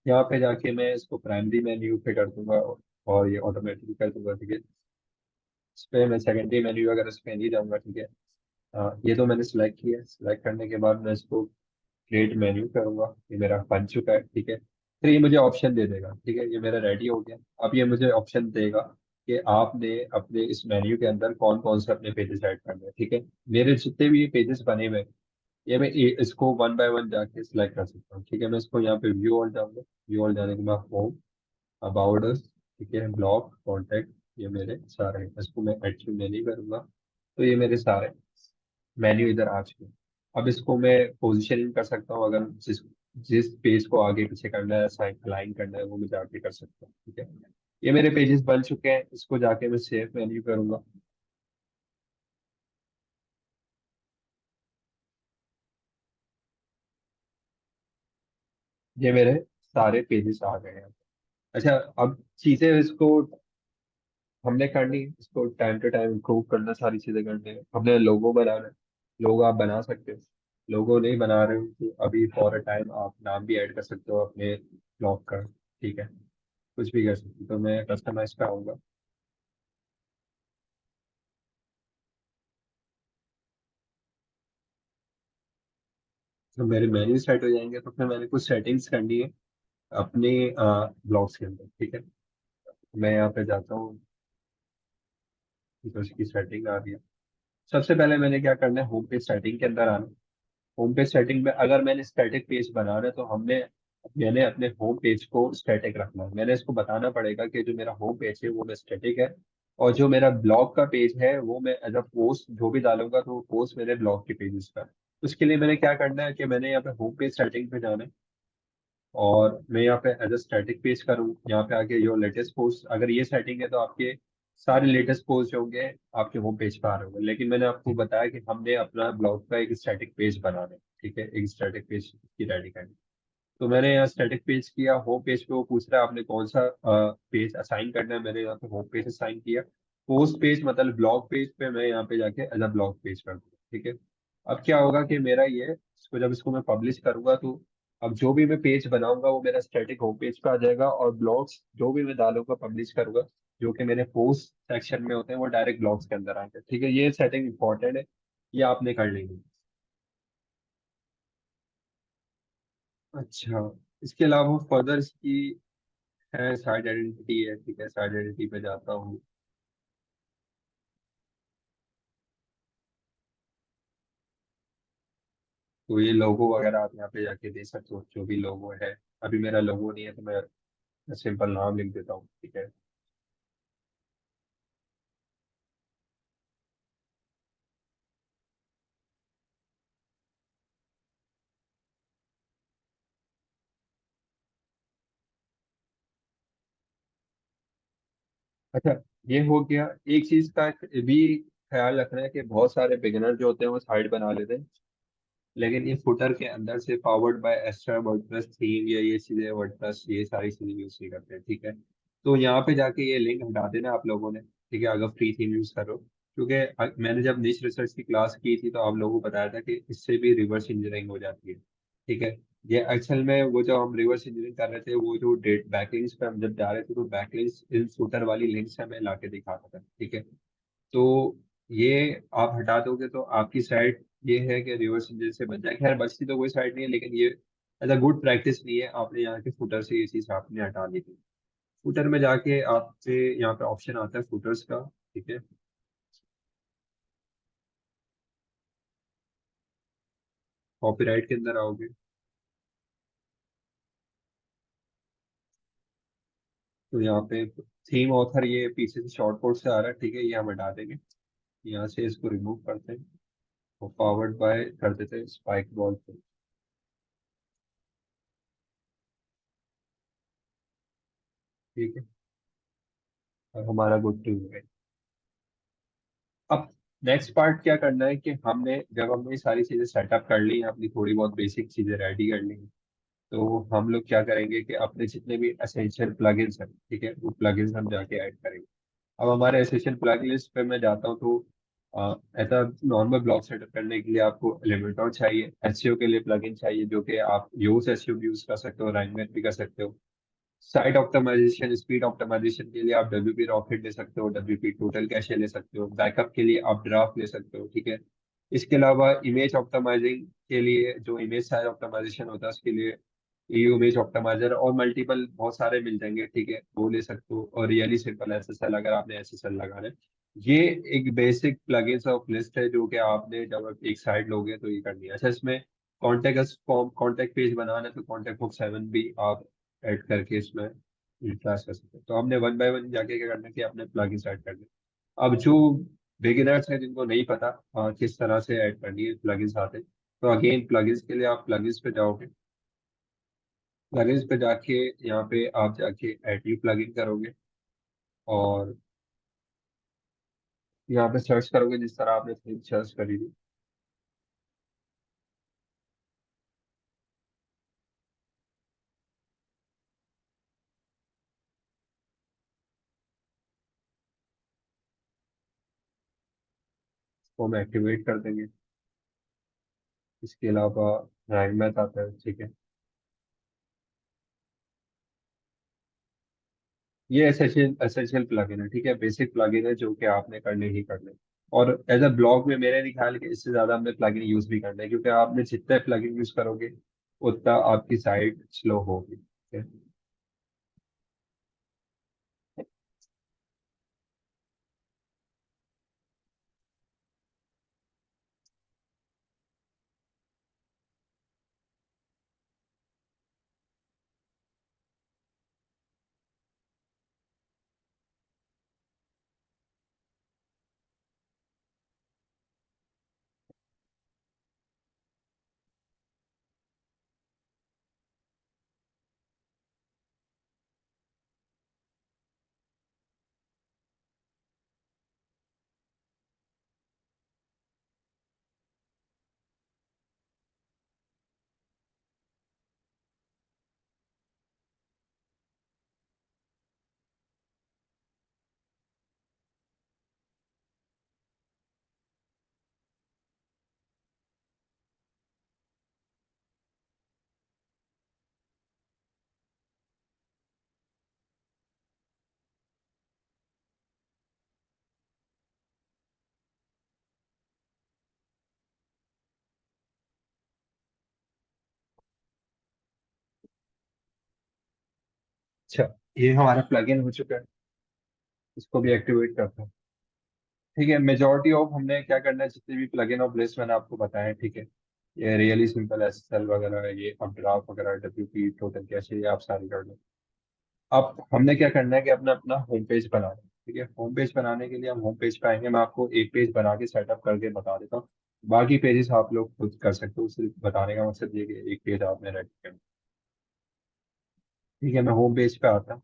यहाँ पे जाके मैं इसको प्राइमरी मेन्यू पे कर दूंगा और ये ऑटोमेटिक कर दूंगा, ठीक है। इस पे मैं सेकेंडरी मेन्यू वगैरह इस पे नहीं जाऊंगा, ठीक है। ये तो मैंने सिलेक्ट किया, सिलेक्ट करने के बाद मैं इसको क्रिएट मेन्यू करूंगा, ये मेरा बन चुका है, ठीक है। फिर ये मुझे ऑप्शन दे देगा, ठीक है, ये मेरा रेडी हो गया। अब ये मुझे ऑप्शन देगा कि आपने अपने इस मेन्यू के अंदर कौन कौन से अपने पेजेस ऐड करने हैं, ठीक है। मेरे जितने भी ये पेजेस बने हुए हैं, ये मैं इसको वन बाय वन जाके सिलेक्ट कर सकता हूँ, ठीक है। मैं इसको यहाँ पे व्यू ऑल जाऊंगा, व्यू ऑल जाने के बाद होम, अबाउट अस, ठीक है, ब्लॉग, कॉन्टेक्ट, ये मेरे सारे हैं। इसको मैं एक्चुअली नहीं करूंगा, तो ये मेरे सारे मेन्यू इधर आ चुके हैं। अब इसको मैं पोजिशनिंग कर सकता हूँ, अगर जिस जिस पेज को आगे पीछे करना है, साइड अलाइन करना है, वो मैं जाके कर सकता हूँ। ठीक है, ये मेरे पेजेस बन चुके हैं, इसको जाके मैं सेव मेन्यू करूंगा। ये मेरे सारे पेजेस आ गए हैं। अच्छा, अब चीजें इसको हमने करनी है, इसको टाइम टू टाइम इम्प्रूव करना, सारी चीजें करनी है। हमने लोगो बनाना है, लोगो आप बना सकते हो। लोगो नहीं बना रहे हो तो अभी फॉर अ टाइम आप नाम भी ऐड कर सकते हो अपने ब्लॉग का। ठीक है, कुछ भी कर सकते हो। तो मैं कस्टमाइज पे आऊंगा। तो मेरे मेन्यू सेट हो जाएंगे, तो फिर मैंने कुछ सेटिंग्स करनी है अपने ब्लॉग्स के अंदर। ठीक है, मैं यहाँ पे जाता हूँ, तो उसकी सेटिंग आ रही है। सबसे पहले मैंने क्या करना है, होम पेज सेटिंग के अंदर आना। होम पेज सेटिंग में अगर मैंने स्टैटिक पेज बनाना है, तो हमने मैंने अपने होम पेज को स्टैटिक रखना है। मैंने इसको बताना पड़ेगा कि जो मेरा होम पेज है वो मैं स्टैटिक है, और जो मेरा ब्लॉग का पेज है वो मैं एज अ पोस्ट जो भी डालूंगा, तो वो पोस्ट मेरे ब्लॉग के पेजेस का। उसके लिए मैंने क्या करना है कि मैंने यहाँ पे होम पेज सेटिंग पे जाना है, और मैं यहाँ पे एज अ स्टैटिक पेज करूँ। यहाँ पे आके जो लेटेस्ट पोस्ट, अगर ये सेटिंग है तो आपके सारे लेटेस्ट पोस्ट जो होंगे आपके होम पेज पे आ रहे होंगे। लेकिन मैंने आपको बताया कि हमने अपना ब्लॉग का एक स्टैटिक पेज बनाना है। ठीक है, एक स्टैटिक पेज की रेडी करनी। तो मैंने यहाँ स्टैटिक पेज किया। होम पेज पे वो पूछ रहा है आपने कौन सा पेज असाइन करना है। मैंने यहाँ पे होम पेज असाइन किया। पोस्ट पेज मतलब ब्लॉग पेज पे मैं यहाँ पे जाके एज अ ब्लॉग पेज कर दूँ। ठीक है, अब क्या होगा कि मेरा ये इसको जब इसको मैं पब्लिश करूंगा, तो अब जो भी मैं पेज बनाऊंगा वो मेरा स्टैटिक होम पेज पे आ जाएगा, और ब्लॉग्स जो भी मैं डालूंगा पब्लिश करूंगा, जो कि मेरे पोस्ट सेक्शन में होते हैं, वो डायरेक्ट ब्लॉग्स के अंदर आएंगे। ठीक है, ये सेटिंग इंपॉर्टेंट है, ये आपने कर लेनी। अच्छा, इसके अलावा फर्दर इसकी है साइड आइडेंटिटी है। ठीक है, साइड आइडेंटिटी पे जाता हूँ। तो ये लोगो वगैरह आप यहाँ पे जाके दे सकते हो, जो भी लोगो है। अभी मेरा लोगो नहीं है, तो मैं सिंपल नाम लिख देता हूँ। ठीक है, अच्छा, ये हो गया। एक चीज का भी ख्याल रखना है कि बहुत सारे बिगिनर जो होते हैं वो साइट बना लेते हैं, लेकिन ये फुटर के अंदर से powered by extra WordPress theme या ये चीजें, वर्डप्रेस ये सारी चीजें यूज नहीं करते हैं। ठीक है, तो यहाँ पे जाके ये लिंक हटा देना आप लोगों ने। ठीक है, अगर फ्री थीम यूज करो, क्योंकि मैंने जब निश रिसर्च की क्लास की थी तो आप लोगों को बताया था कि इससे भी रिवर्स इंजीनियरिंग हो जाती है। ठीक है, ये एक्चुअल में वो जो हम रिवर्स इंजीनियरिंग कर रहे थे, वो जो डेट बैकलिंक्स पे हम जब जा रहे थे, तो बैकलिंक्स इन फुटर वाली लिंक्स हमें ला के दिखाता था। ठीक है, तो ये आप हटा दोगे तो आपकी साइट ये है कि रिवर्स इंजन से बच जाए। खैर बचती तो कोई साइट नहीं है, लेकिन ये एज अ गुड प्रैक्टिस नहीं है। आपने यहाँ के फुटर से ये चीज आपने हटा दी थी। फुटर में जाके आपसे यहाँ पे ऑप्शन आता है फुटर्स का। ठीक है, कॉपीराइट के अंदर आओगे, तो यहाँ पे थीम ऑथर ये पीछे से शॉर्ट कोड से आ रहा है। ठीक है, ये हम हटा देंगे। यहाँ से इसको रिमूव करते हैं और फॉरवर्ड बाय कर देते हैं स्पाइक बॉल पे। ठीक है, और हमारा गुड टू है। अब नेक्स्ट पार्ट क्या करना है कि हमने जब हमने ये सारी चीजें सेटअप कर ली हैं, अपनी थोड़ी बहुत बेसिक चीजें रेडी कर ली हैं, तो हम लोग क्या करेंगे कि अपने जितने भी एसेंशियल प्लगइन्स हैं, ठीक है, वो प्लगइन्स हम जाके ऐड करेंगे। अब हमारे एसेंशियल प्लगइन्स पे मैं जाता हूँ, तो ऐसा नॉर्मल ब्लॉग सेटअप करने के लिए आपको एलिमेंटर चाहिए, एसईओ के लिए प्लगइन चाहिए, जो कि आप यूज एसईओ भी यूज कर सकते हो, राइनमेट भी कर सकते हो। साइट ऑप्टिमाइजेशन, स्पीड ऑप्टिमाइजेशन के लिए आप डब्ल्यूपी रॉकेट ले सकते हो, डब्ल्यूपी टोटल कैशे ले सकते हो, बैकअप के लिए आप ड्राफ्ट ले सकते हो। ठीक है, इसके अलावा इमेज ऑप्टिमाइजिंग के लिए जो इमेज साइज ऑप्टिमाइजेशन होता है, उसके लिए यू इमेज ऑप्टिमाइजर और मल्टीपल बहुत सारे मिल जाएंगे। ठीक है, वो ले सकते हो। और रियली सिंपल एसएसएल, अगर आपने एसएसएल लगाना है, ये एक बेसिक प्लगइन्स ऑफ लिस्ट है जो कि आपने जब आप एक साइड लोगे तो ये करनी है। अच्छा, इसमें कॉन्टेक्ट फॉर्म, कॉन्टेक्ट पेज बनाना है, तो कॉन्टेक्ट फॉर्म 7 भी आप ऐड करके इसमें क्लास कर सकते हैं। तो हमने वन बाय वन जाके क्या करना है कि अपने प्लगइन्स ऐड करने। अब जो बिगिनर्स हैं जिनको नहीं पता किस तरह से ऐड करनी है प्लगइन्स आते हैं, तो अगेन प्लगइन्स के लिए आप प्लगइन्स पे जाओगे। प्लगइन्स पे जाके यहाँ पे आप जाके ऐड न्यू प्लगइन करोगे, और यहाँ पे सर्च करोगे जिस तरह आपने थीम सर्च करी थी। वो हम एक्टिवेट कर देंगे। इसके अलावा रैंक मैथ आता है, ठीक है। ये एसेंशियल एसेंशियल प्लगइन है, ठीक है, बेसिक प्लगइन है जो कि आपने करने ही करने। और एज अ ब्लॉग में मेरे नहीं ख्याल कि इससे ज्यादा हमने प्लगइन यूज भी करना है, क्योंकि आपने जितने प्लगइन यूज करोगे उतना आपकी साइट स्लो होगी, ठीक है। अच्छा, ये हमारा प्लगइन हो चुका है, इसको भी एक्टिवेट करते हैं। ठीक है, मेजोरिटी ऑफ हमने क्या करना है, जितने भी प्लगइन ऑफ लिस्ट मैंने आपको बताया, ठीक है। ये रियली सिंपल एसएसएल वगैरह, ये अपड्राफ्ट वगैरह, डब्ल्यूपी, टोटल कैशे, ये आप सारे कर लो। अब हमने क्या करना है कि अपना अपना होम पेज बनाना है, ठीक है। होम पेज बनाने के लिए हम होम पेज पे आएंगे, मैं आपको एक पेज बना के सेटअप करके बता देता हूँ। बाकी पेजेस आप लोग खुद कर सकते हो, सिर्फ बताने का मकसद ये कि एक पेज आपने रेडी करना। ठीक है, मैं होम पेज पे आता हूँ,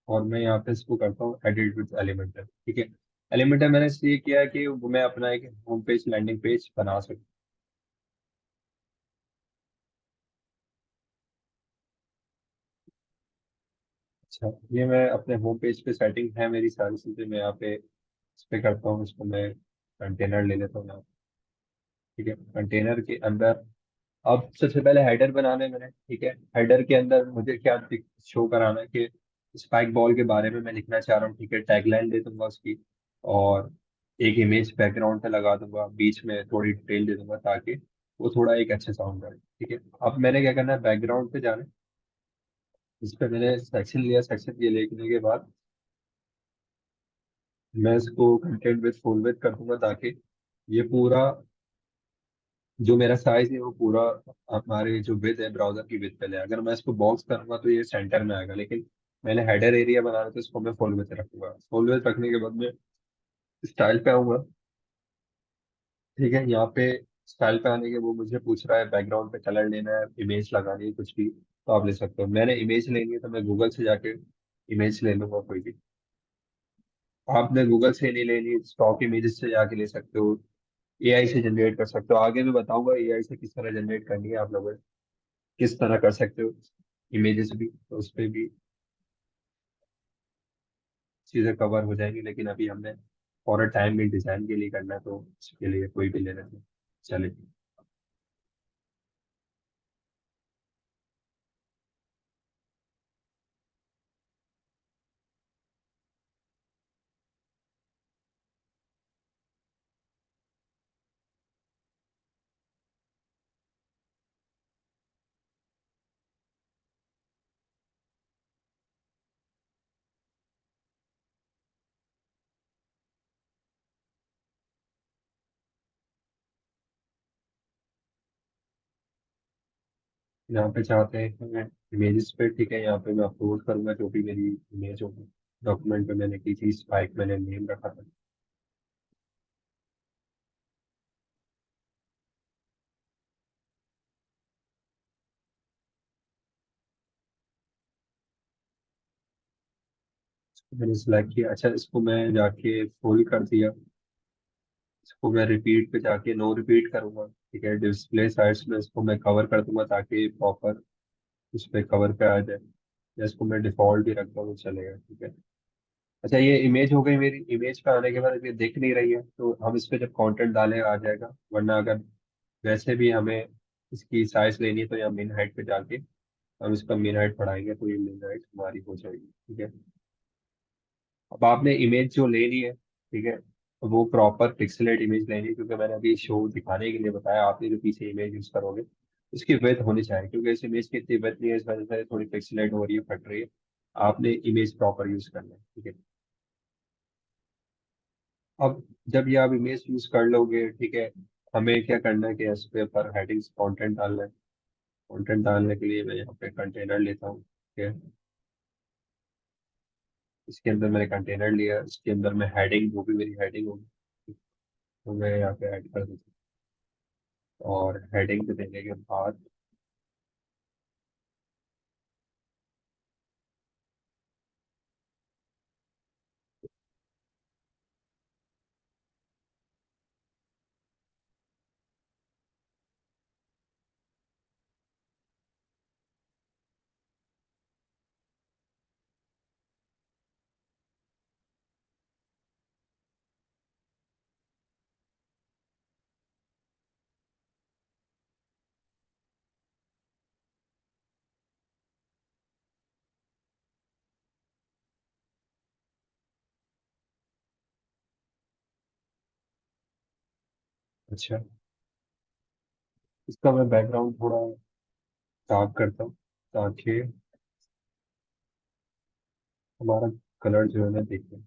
और मैं यहाँ पे इसको करता हूँ एडिट विद एलिमेंटर, ठीक है। एलिमेंटर मैंने इसलिए किया है कि वो मैं अपना एक होम पेज लैंडिंग पेज बना सकूँ। अच्छा, ये मैं अपने होम पेज पे सेटिंग है मेरी सारी चीज़ें, मैं यहाँ पे इस पे करता हूँ, इसको मैं कंटेनर ले लेता हूँ यहाँ, ठीक है। कंटेनर के अंदर अब सबसे पहले हेडर बनाना है मैंने, ठीक है। हेडर के अंदर मुझे क्या शो कराना है कि स्पाइक बॉल के बारे में मैं लिखना चाह रहा हूँ, ठीक है। टैगलाइन दे दूंगा उसकी, और एक इमेज बैकग्राउंड पे लगा दूंगा, बीच में थोड़ी डिटेल दे दूंगा ताकि वो थोड़ा एक अच्छा साउंड करे, ठीक है। अब मैंने क्या करना है, बैकग्राउंड पे जाना है। इस पे मैंने सेक्शन लिया, सेक्शन ये लिखने के बाद मैं इसको कंटेंट विद फुल विद कर दूंगा, ताकि ये पूरा जो मेरा साइज है वो पूरा हमारे जो विद है ब्राउजर की विद पे ले। अगर मैं इसको बॉक्स करूंगा तो ये सेंटर में आएगा, लेकिन मैंने हेडर एरिया बनाना है तो इसको मैं फुल विद रखूंगा। फुल विद रखने के बाद मैं स्टाइल पे आऊंगा, ठीक है। यहाँ पे स्टाइल पे आने के वो मुझे पूछ रहा है बैकग्राउंड पे कलर लेना है, इमेज लगानी है, कुछ भी तो आप ले सकते हो। मैंने इमेज लेनी है तो मैं गूगल से जाके इमेज ले लूंगा कोई भी। आपने गूगल से नहीं लेनी, स्टॉक इमेजेस से जाके ले सकते हो, एआई से जनरेट कर सकते हो। आगे मैं बताऊंगा एआई से किस तरह जनरेट करनी है, आप लोगों किस तरह कर सकते हो इमेजेस भी, तो उस पर भी चीज़ें कवर हो जाएंगी। लेकिन अभी हमने फॉर टाइम भी डिजाइन के लिए करना है, तो उसके लिए कोई भी ले लेते हैं, चलेगी। यहाँ पे चाहते हैं इमेजेस पे, ठीक है, यहाँ पे मैं अपलोड करूंगा जो भी मेरी इमेज होगी। डॉक्यूमेंट पे मैंने की थी स्पाइक, मैंने नेम रखा था। मैंने सिलेक्ट किया। अच्छा, इसको मैं जाके फुल कर दिया। इसको मैं रिपीट पे जाके नो रिपीट करूंगा, ठीक है। डिस्प्ले साइड्स में इसको मैं कवर कर दूंगा ताकि प्रॉपर उस पे कवर पे आ जाए। या इसको मैं डिफॉल्ट भी रखता हूँ, चलेगा, ठीक है। अच्छा, ये इमेज हो गई मेरी। इमेज पे आने के बाद ये दिख नहीं रही है, तो हम इस पे जब कंटेंट डालें आ जाएगा, वरना अगर वैसे भी हमें इसकी साइज लेनी है तो यहाँ मिन हाइट पे जाके हम इसका मिन हाइट बढ़ाएंगे तो ये मिन हाइट हमारी हो जाएगी, ठीक है। अब आपने इमेज जो ले ली है, ठीक है, वो प्रॉपर पिक्सेलेट इमेज लेनी है, क्योंकि मैंने अभी शो दिखाने के लिए बताया। आपने जो पीछे इमेज यूज करोगे उसकी विड्थ होनी चाहिए, क्योंकि इस इमेज की इतनी विड्थ नहीं है, इस वजह से थोड़ी पिक्सेलेट हो रही है, फट रही है। आपने इमेज प्रॉपर यूज करना है, ठीक है। अब जब ये आप इमेज यूज कर लोगे, ठीक है, हमें क्या करना है कि इस पे पर हेडिंग्स कंटेंट डालना है। कंटेंट डालने के लिए मैं यहाँ पे कंटेनर लेता हूँ, ठीक है। इसके अंदर मैंने कंटेनर लिया, इसके अंदर मैं हेडिंग, जो भी मेरी हेडिंग होगी तो मैं यहाँ पे ऐड कर देता हूँ। और हेडिंग पे देने के बाद अच्छा, इसका मैं बैकग्राउंड थोड़ा डार्क करता हूँ ताकि हमारा कलर जो है ना दिखे।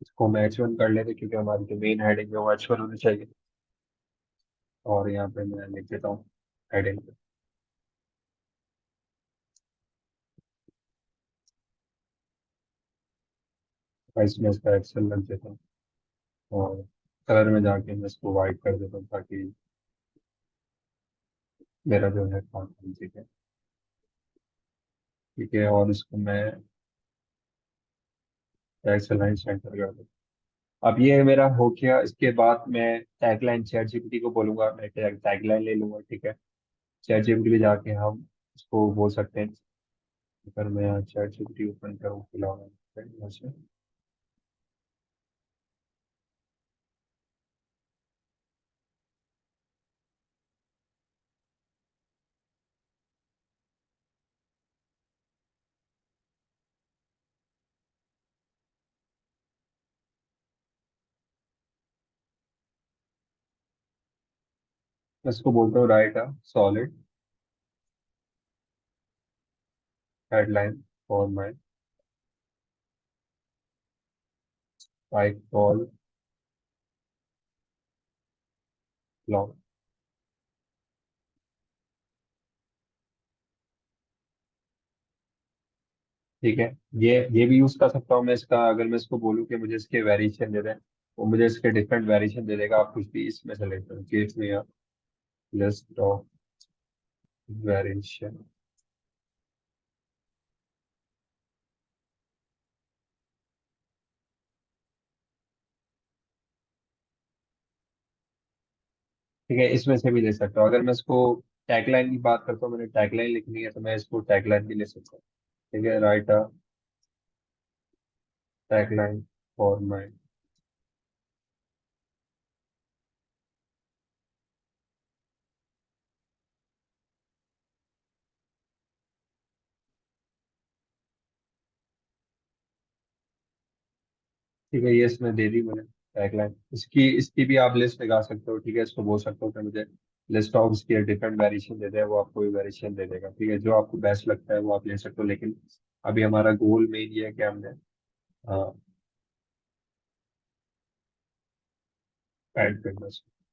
इसको हम H1 कर लेते, क्योंकि हमारी जो मेन हेडिंग है वो H1 होनी चाहिए। और यहाँ पे मैं लिख देता हूँ हेडिंग, इसमें इसका एक्सेल लग देता हूँ। और कलर में जाके मैं इसको वाइट कर देता हूँ ताकि मेरा जो है काम ठीक है, ठीक है। और इसको मैं एक्सेल लाइन सेंटर कर दूँ। अब ये मेरा हो गया। इसके बाद मैं टैगलाइन चैट जीपीटी को बोलूंगा, मैं टैगलाइन ले लूंगा, ठीक है। चैट जीपीटी पे जाके हम इसको बोल सकते हैं। अगर मैं चैट जीपीटी ओपन करूँ फिलहाल यहाँ से, मैं इसको बोलता हूँ right a solid headline for my bike call long, ठीक है। ये भी यूज कर सकता हूँ मैं इसका। अगर मैं इसको बोलूँ कि मुझे इसके वेरिएशन दे दें, वो मुझे इसके डिफरेंट वेरिएशन दे देगा। आप कुछ भी इसमें सेलेक्ट करें, give me a list of variation, ठीक है। इसमें से भी ले सकता हूँ। अगर मैं इसको टैगलाइन की बात करता हूँ, मैंने टैगलाइन लिखनी है तो मैं इसको टैगलाइन भी ले सकता हूँ, ठीक है। Right a tagline for my, ठीक है। ये इसमें दे दी मैंने टैगलाइन। इसकी इसकी भी आप लिस्ट लगा सकते हो, ठीक है। इसको बोल सकते हो कि मुझे लिस्ट ऑफ उसके डिफरेंट वेरिएशन दे दे, वो आपको भी वेरिएशन दे देगा। ठीक है, जो आपको बेस्ट लगता है वो आप ले सकते हो, लेकिन अभी हमारा गोल मेन ये है कि हमने ऐड करना है।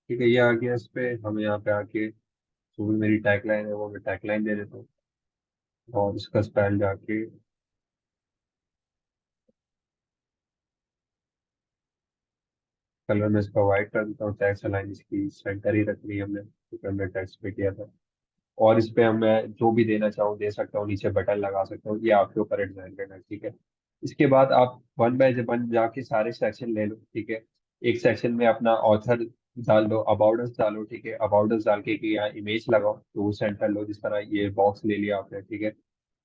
ठीक है, ये आ गया। इस पे हम यहाँ पे आके जो भी मेरी टैगलाइन है वो मैं टैगलाइन दे देता हूँ, और इसका स्पेल जाके कलर में इसका वाइट कर देता हूँ। टैक्स लाइन इसकी सेंटर ही रखनी है हमने, क्योंकि हमने टेक्स्ट पे किया था। और इस पे हम मैं जो भी देना चाहूँ दे सकता हूँ, नीचे बटन लगा सकता हूँ, ये आपके ऊपर डिजाइन करना है। ठीक है, इसके बाद आप वन बाय वन जाके सारे सेक्शन ले लो। ठीक है, एक सेक्शन में अपना ऑथर डाल दो, अबाउट अस डालो। ठीक है, अबाउट अस डाल के कि यहाँ इमेज लगाओ, तो वो सेंटर लो, जिस तरह ये बॉक्स ले लिया आपने। ठीक है,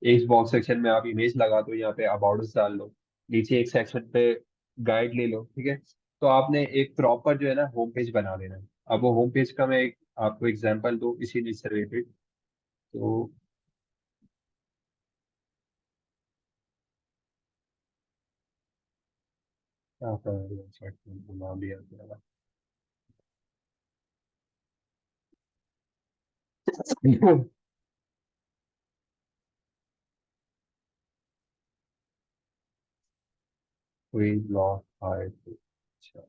एक बॉक्स सेक्शन में आप इमेज लगा दो, यहाँ पे अबाउट अस डाल लो। नीचे एक सेक्शन पे गाइड ले लो। ठीक है, तो आपने एक प्रॉपर जो है ना होम पेज बना लेना है। अब वो होम पेज का मैं एक आपको एग्जांपल दो इसी से रिलेटेड। तो क्या कर रहे हो, चेक नाम भी आ गया। कोई ब्लॉक आए तो अच्छा।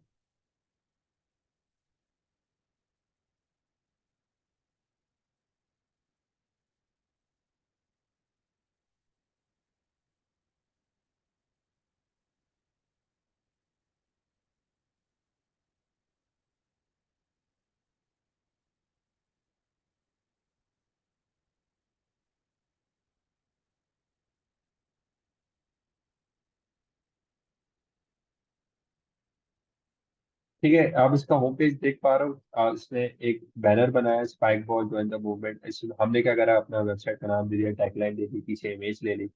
ठीक है, आप इसका होम पेज देख पा रहे हो। इसने एक बैनर बनाया है, spike ball join the movement. इस हमने क्या करा, अपना वेबसाइट का नाम दे दिया, टैगलाइन दे दी, पीछे इमेज ले ली।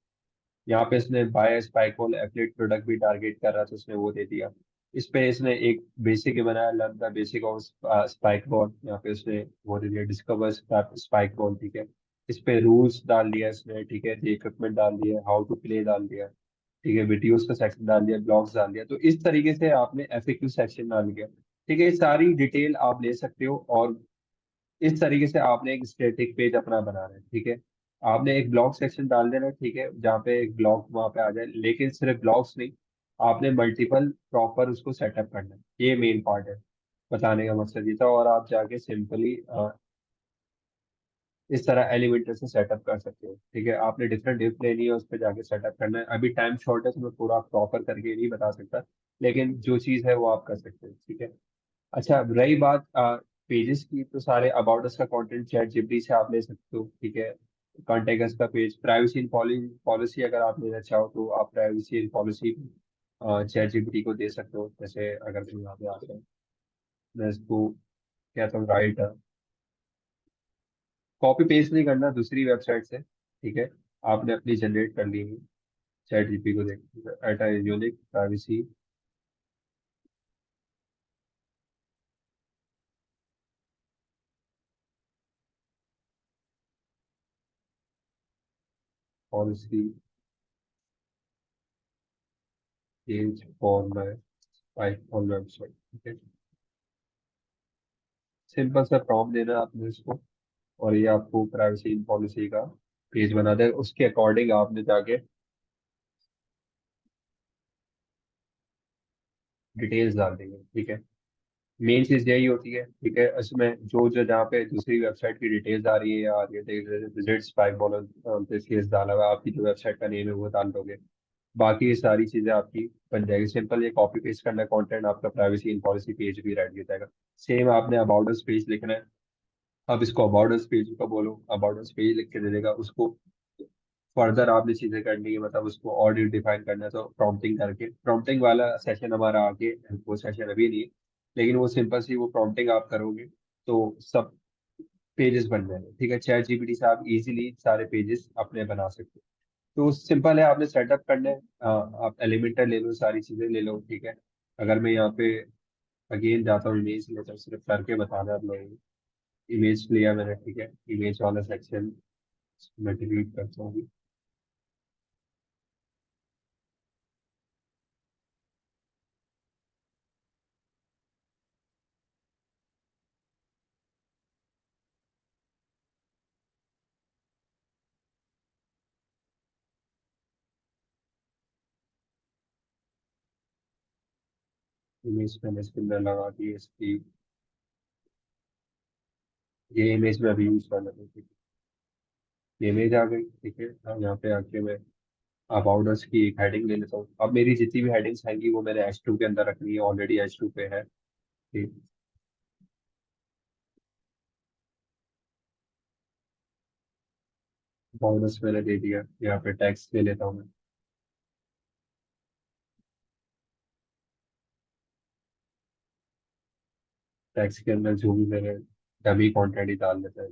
यहाँ पे इसने by spike ball affiliate product भी टारगेट कर रहा था, उसने वो दे दिया। इस पे इसने एक बेसिक बनाया, learn the basic of spike ball. यहाँ पे उसने वो दे दिया, डिस्कवर स्पाइक बॉल। ठीक है, इस पे रूल्स डाल दिया इसने। ठीक है, इक्विपमेंट डाल दिया, हाउ टू प्ले डाल दिया। ठीक है, वीडियोस का सेक्शन डाल दिया, ब्लॉग्स डाल दिया। तो इस तरीके से आपने एफएक्यू सेक्शन डाल दिया। ठीक है, ये सारी डिटेल आप ले सकते हो, और इस तरीके से आपने एक स्टैटिक पेज अपना बनाना है। ठीक है, आपने एक ब्लॉग सेक्शन डाल देना है। ठीक है, जहाँ पे एक ब्लॉग वहाँ पे आ जाए, लेकिन सिर्फ ब्लॉग्स नहीं, आपने मल्टीपल प्रॉपर उसको सेटअप करना है। ये मेन पार्ट है, बताने का मकसद ये था। और आप जाके सिंपली इस तरह एलिमेंटर से सेटअप कर सकते हो। ठीक है, आपने डिफरेंट डिप लेनी है, उस पर जाके सेटअप करना है। अभी टाइम शॉर्ट है तो मैं पूरा प्रॉपर करके नहीं बता सकता, लेकिन जो चीज़ है वो आप कर सकते हो। ठीक है, अच्छा रही बात पेजेस की, तो सारे अबाउट अस का कंटेंट चैट जीपीटी से आप ले सकते हो। ठीक है, कॉन्टेक्ट अस का पेज, प्राइवेसी इन पॉलिसी अगर आप लेना चाहो तो आप privacy in policy chat GPT को दे सकते हो। जैसे अगर तुम यहाँ पे आते हैं, मैं इसको कहता हूँ राइट, कॉपी पेस्ट नहीं करना दूसरी वेबसाइट से। ठीक है, आपने अपनी जनरेट कर ली है, चैट जीपीटी को देख एट unique privacy policy page for my iPhone website. ठीक है, सिंपल सा प्रॉम्प्ट देना है आपने इसको, और ये आपको प्राइवेसी पॉलिसी का पेज बना दे। उसके अकॉर्डिंग आपने जाके डिटेल्स डाल देंगे। ठीक है, मेन चीज यही होती है। ठीक है, इसमें जो जो जहाँ पे दूसरी वेबसाइट की डिटेल्स आ रही है, या आ रही है विजिट स्पाइक बॉलर केस डाला हुआ है, आपकी जो वेबसाइट का नेम है वो डाल दोगे। बाकी ये सारी चीजें आपकी बन जाएगी। सिंपल ये कॉपी पेस्ट करना है, कंटेंट आपका प्राइवेसी इन पॉलिसी पेज भी रेडी हो जाएगा। सेम आपने अबाउट अस पेज लिखना है। अब इसको अबाउट अस पेज का बोलो, अबाउट अस पेज लिख के दे देगा उसको। फर्दर आपने चीजें करनी है, मतलब उसको और डिफाइन करना है, तो प्रॉम्प्टिंग करके, प्रॉम्प्टिंग वाला सेशन हमारा आगे, वो सेशन अभी नहीं है, लेकिन वो सिंपल सी वो प्रॉम्प्टिंग आप करोगे तो सब पेजेस बन जाएंगे। ठीक है, चैट जीपीटी से आप इजीली सारे पेजेस अपने बना सकते हो। तो सिंपल है, आपने सेटअप करना है। आप एलिमेंटर ले लो, सारी चीजें ले लो। ठीक है, अगर मैं यहाँ पे अगेन जाता हूँ, इमेज लेता हूँ, सिर्फ करके बताना आप लोगों को। इमेज लिया मैंने। ठीक है, इमेज वाला सेक्शन मैं डिलीट करता हूँ। इमेज मैंने इसके अंदर लगा दी है इसकी। ये इमेज में अभी यूज कर लेता हूँ, ठीक है। ये इमेज आ गई, ठीक है। अब यहाँ पे आके मैं अबाउट अस की एक हेडिंग ले लेता हूँ। अब मेरी जितनी भी हेडिंग्स आएंगी वो मैंने H2 के अंदर रखनी है, ऑलरेडी H2 पे है, ठीक। अबाउट अस मैंने दे दिया, यहाँ पे टेक्स्ट ले लेता हूँ मैं। टेक्स्ट के अंदर जो भी मैंने डमी कंटेंट ही डाल देता है,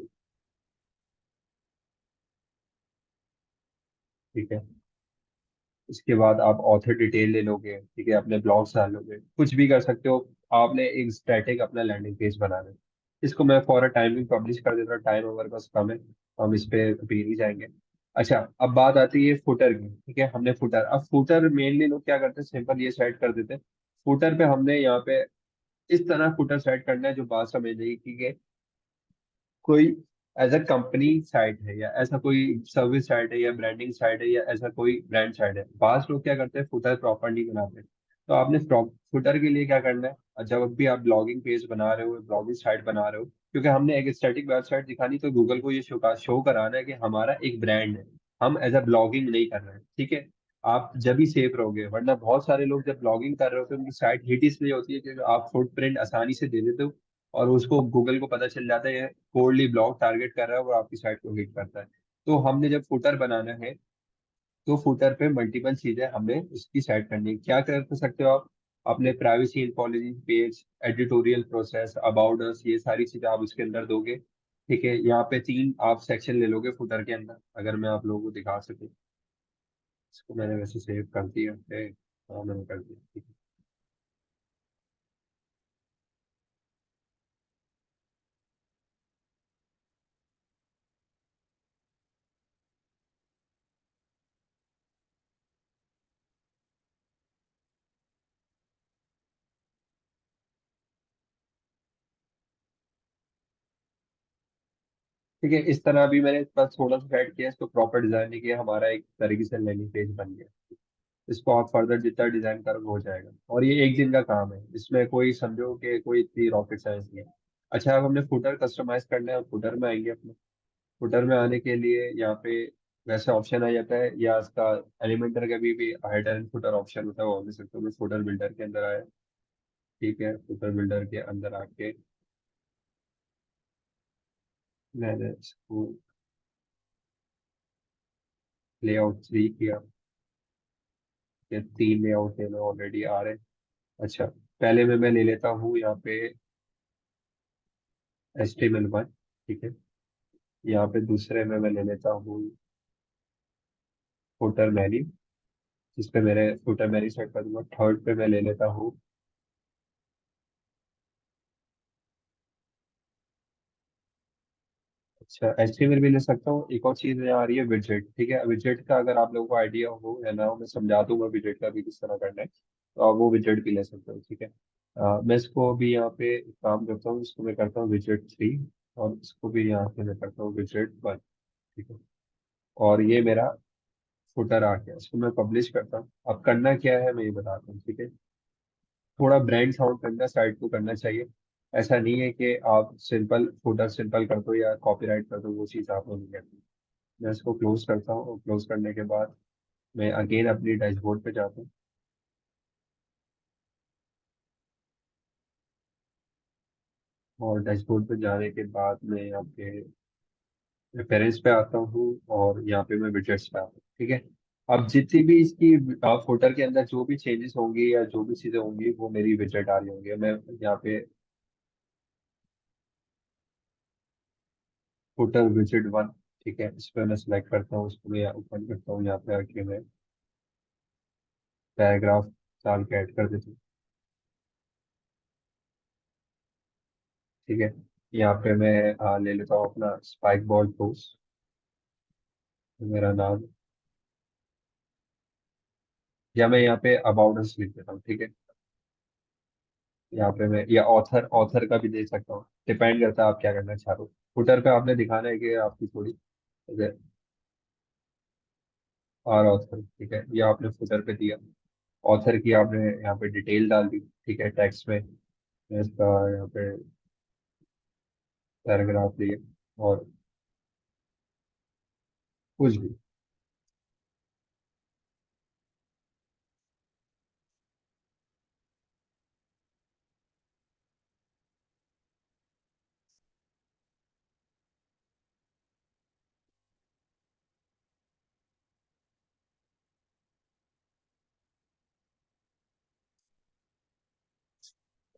ठीक है। इसके बाद आप ऑथर डिटेल ले लोगे, ठीक है, अपने ब्लॉग्स डाल लोगे, कुछ भी कर सकते हो। आपने एक स्टैटिक अपना लैंडिंग पेज बनाना है। इसको मैं फॉर अ टाइमिंग पब्लिश कर देता हूँ, टाइम हमारे पास कम है, हम इस पे अभी नहीं जाएंगे। अच्छा, अब बात आती है फुटर की, ठीक है। हमने फुटर, अब फुटर मेनली लोग क्या करते हैं, सिंपल ये सेट कर देते हैं। फुटर पे हमने यहाँ पे इस तरह फुटर सेट करना है जो बात समझ नहीं की, कोई एज अ कंपनी साइट है या ऐसा कोई सर्विस साइट है या ब्रांडिंग साइट है या ऐसा कोई ब्रांड साइट है। बास लोग क्या करते हैं, फुटर प्रॉपर नहीं बनाते। तो आपने फुटर के लिए क्या करना है, और जब भी आप ब्लॉगिंग पेज बना रहे हो, ब्लॉगिंग साइट बना रहे हो, क्योंकि हमने एक स्टैटिक वेबसाइट दिखानी, तो गूगल को ये शो कराना है कि हमारा एक ब्रांड है, हम एज अ ब्लॉगिंग नहीं कर रहे हैं, ठीक है। आप जब ही सेफ रहोगे, वरना बहुत सारे लोग जब ब्लॉगिंग कर रहे होते हैं उनकी साइट हिट इसलिए होती है क्योंकि आप फुटप्रिंट आसानी से दे देते हो, और उसको गूगल को पता चल जाता है कोल्डली ब्लॉग टारगेट कर रहा है और आपकी साइट को हिट करता है। तो हमने जब फुटर बनाना है, तो फुटर पे मल्टीपल चीजें हमने उसकी सेट करनी है। क्या कर सकते हो आप, अपने privacy in policy page, editorial process, about us, ये सारी चीजें आप उसके अंदर दोगे, ठीक है। यहाँ पे 3 आप सेक्शन ले लोगे फुटर के अंदर, अगर मैं आप लोगों को दिखा सकूँ। इसको मैंने वैसे सेव कर दिया है, हाँ मैंने कर दिया, ठीक है। ठीक है, इस तरह अभी मैंने बस थोड़ा सा सेट किया, इसको प्रॉपर डिजाइन नहीं किया, हमारा एक तरीके से लैंडिंग पेज बन गया। इसको आप फर्दर जितना डिजाइन करोगे हो जाएगा, और ये एक दिन का काम है, इसमें कोई समझो कि कोई इतनी रॉकेट साइंस नहीं है। अच्छा, अब हमने फुटर कस्टमाइज करना है, फुटर में आएंगे अपने। फुटर में आने के लिए यहाँ पे वैसे ऑप्शन आ जाता है, या इसका एलिमेंटर का भी हेडर एंड फुटर ऑप्शन होता है, वो दे सकते हो। मैं फुटर बिल्डर के अंदर आया, ठीक है। फुटर बिल्डर के अंदर आके मैंने इसको लेआउट 3 किया, ये 3 लेआउट में ऑलरेडी आ रहे हैं। अच्छा, पहले मैं ले लेता हूँ यहाँ पे HTML1, ठीक है। यहाँ पे दूसरे में मैं ले लेता हूँ फुटर मैन्यू, जिस पे मेरे फुटर मैन्यू सेट कर दूंगा। थर्ड पे मैं ले लेता हूँ, अच्छा, HTML भी ले सकता हूँ। एक और चीज यहाँ आ रही है विजेट, ठीक है। विजेट का अगर आप लोगों को आइडिया हो या ना हो, मैं समझा दूंगा विजेट का भी किस तरह करना है, तो आप वो विजेट भी ले सकते हो, ठीक है। मैं इसको भी यहाँ पे एक काम करता हूँ, इसको मैं करता हूँ विजेट 3, और इसको भी यहाँ पे मैं करता हूँ विजेट 1, ठीक है। और ये मेरा फुटर आ गया, इसको मैं पब्लिश करता हूँ। अब करना क्या है मैं ये बताता हूँ, ठीक है। थोड़ा ब्रांड साउंड करना साइट को करना चाहिए। ऐसा नहीं है कि आप सिंपल फुटर सिंपल कर दो या कॉपीराइट कर दो, वो चीज़ आप नहीं करती। मैं इसको क्लोज करता हूँ, और क्लोज करने के बाद मैं अगेन अपनी डैशबोर्ड पे जाता हूँ, और डैशबोर्ड पे जाने के बाद मैं यहाँ पे प्रेफरेंस पे आता हूँ, और यहाँ पे मैं विजेट्स पे आता हूँ, ठीक है। अब जितनी भी इसकी फुटर के अंदर जो भी चेंजेस होंगी या जो भी चीज़ें होंगी, वो मेरी विजेट आ रही होंगी। मैं यहाँ पे फुटर विजेट 1, ठीक है, इस पर मैं सिलेक्ट करता हूँ, उसको मैं ओपन करता हूँ, यहाँ पे आके मैं पैराग्राफ डाल के ऐड कर देता हूँ, ठीक है। यहाँ पे मैं ले लेता हूँ अपना स्पाइक बॉल पोस्ट, मेरा नाम, या मैं यहाँ पे अबाउट अस लिख देता हूँ, ठीक है। यहाँ पे मैं, या ऑथर ऑथर का भी दे सकता हूँ, डिपेंड करता है आप क्या करना चाह रहे हो। फुटर पे आपने दिखाना है कि आपकी थोड़ी और ऑथर, ठीक है, ये आपने फुटर पे दिया। ऑथर की आपने यहाँ पे डिटेल डाल दी, ठीक है, टेक्स्ट में इसका यहाँ पे पैराग्राफ दिए और कुछ भी।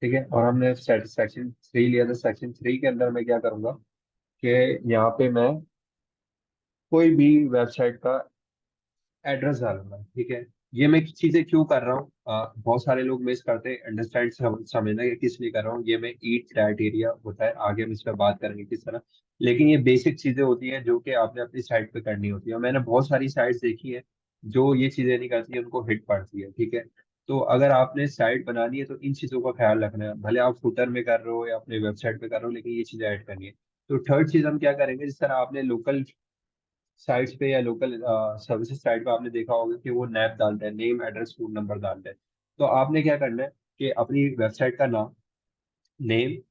ठीक है, और हमने सेक्शन 3 लिया था। सेक्शन 3 के अंदर मैं क्या करूंगा कि यहाँ पे मैं कोई भी वेबसाइट का एड्रेस डालूंगा, ठीक है। ये मैं चीजें क्यों कर रहा हूँ, बहुत सारे लोग मिस करते हैं अंडरस्टैंड समझना कि किस लिए कर रहा हूँ। ये मैं ईट क्राइटेरिया होता है, आगे हम इस पर बात करेंगे किस तरह। लेकिन ये बेसिक चीजें होती हैं जो कि आपने अपनी साइट पे करनी होती है, और मैंने बहुत सारी साइट्स देखी है जो ये चीजें नहीं करती है, उनको हिट पड़ती है, ठीक है। तो अगर आपने साइट बनानी है तो इन चीजों का ख्याल रखना है, भले आप फुटर में कर रहे हो या अपने वेबसाइट पे कर रहे हो, लेकिन ये चीजें ऐड करनी है। तो थर्ड चीज हम क्या करेंगे, जिस तरह आपने लोकल साइट्स पे या लोकल सर्विसेज साइट पे आपने देखा होगा कि वो नैप डालते हैं, नेम एड्रेस फोन नंबर डालते हैं। तो आपने क्या करना है कि अपनी वेबसाइट का नाम, नेम,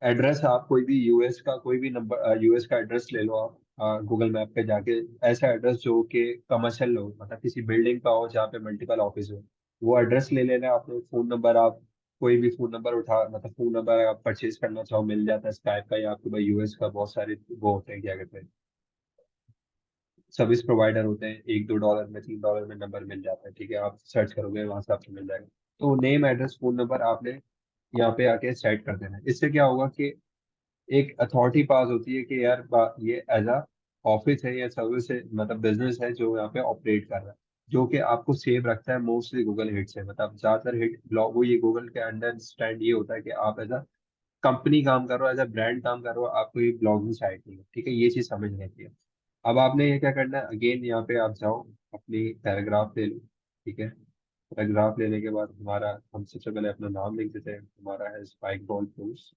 एड्रेस, आप कोई भी यूएस का कोई भी नंबर, यूएस का एड्रेस ले लो आप गूगल मैप पे जाके। ऐसा एड्रेस जो कि कमर्शियल हो, मतलब किसी बिल्डिंग का हो जहाँ पे मल्टीपल ऑफिस हो, वो एड्रेस ले लेना है। आपने फ़ोन नंबर, आप कोई भी फ़ोन नंबर उठा, मतलब फ़ोन नंबर आप परचेज करना चाहो मिल जाता है स्काइप का, या आपके भाई यूएस का बहुत सारे वो होते हैं, क्या कहते हैं, सर्विस प्रोवाइडर होते हैं, $1-2 में, $3 में नंबर मिल जाता है, ठीक है। आप सर्च करोगे वहां से आपको मिल जाएगा। तो नेम एड्रेस फोन नंबर आपने यहाँ पे आके सेट कर देना है। इससे क्या होगा कि एक अथॉरिटी पास होती है कि यार ये एज अ ऑफिस है या सर्विस है, मतलब बिजनेस है जो यहाँ पे ऑपरेट कर रहा है, जो कि आपको सेव रखता है मोस्टली गूगल हिट से। मतलब ज्यादातर हिट ब्लॉग वो ये गूगल के अंडरस्टैंड ये होता है कि आप एज अ कंपनी काम कर रहे हो, एज अ ब्रांड काम कर रहे हो, आपको ये ब्लॉगिंग साइट नहीं है, ठीक है। ये चीज समझ रहती है। अब आपने ये क्या करना है, अगेन यहाँ पे आप जाओ, अपनी पैराग्राफ ले लो, ठीक है। पैराग्राफ लेने के बाद हमारा, हम सबसे पहले अपना नाम लिख देते हैं, हमारा है स्पाइक बॉल टूल्स।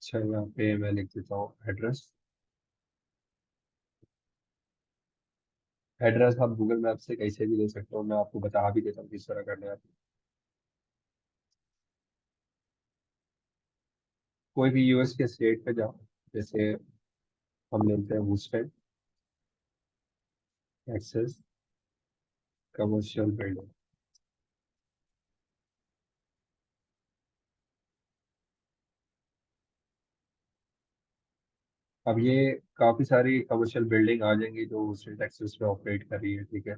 अच्छा, यहाँ पे मैं लिख देता हूँ एड्रेस। एड्रेस आप गूगल मैप से कैसे भी ले सकते हो, मैं आपको बता भी देता हूँ किस तरह करना है। कोई भी यूएस के स्टेट पे जाओ, जैसे हम लेते हैं हूस्टन, टेक्सास, कमर्शियल बिल्डिंग। अब ये काफी सारी कमर्शियल बिल्डिंग आ जाएंगी जो हूस्टन टेक्सास में ऑपरेट कर रही है, ठीक है।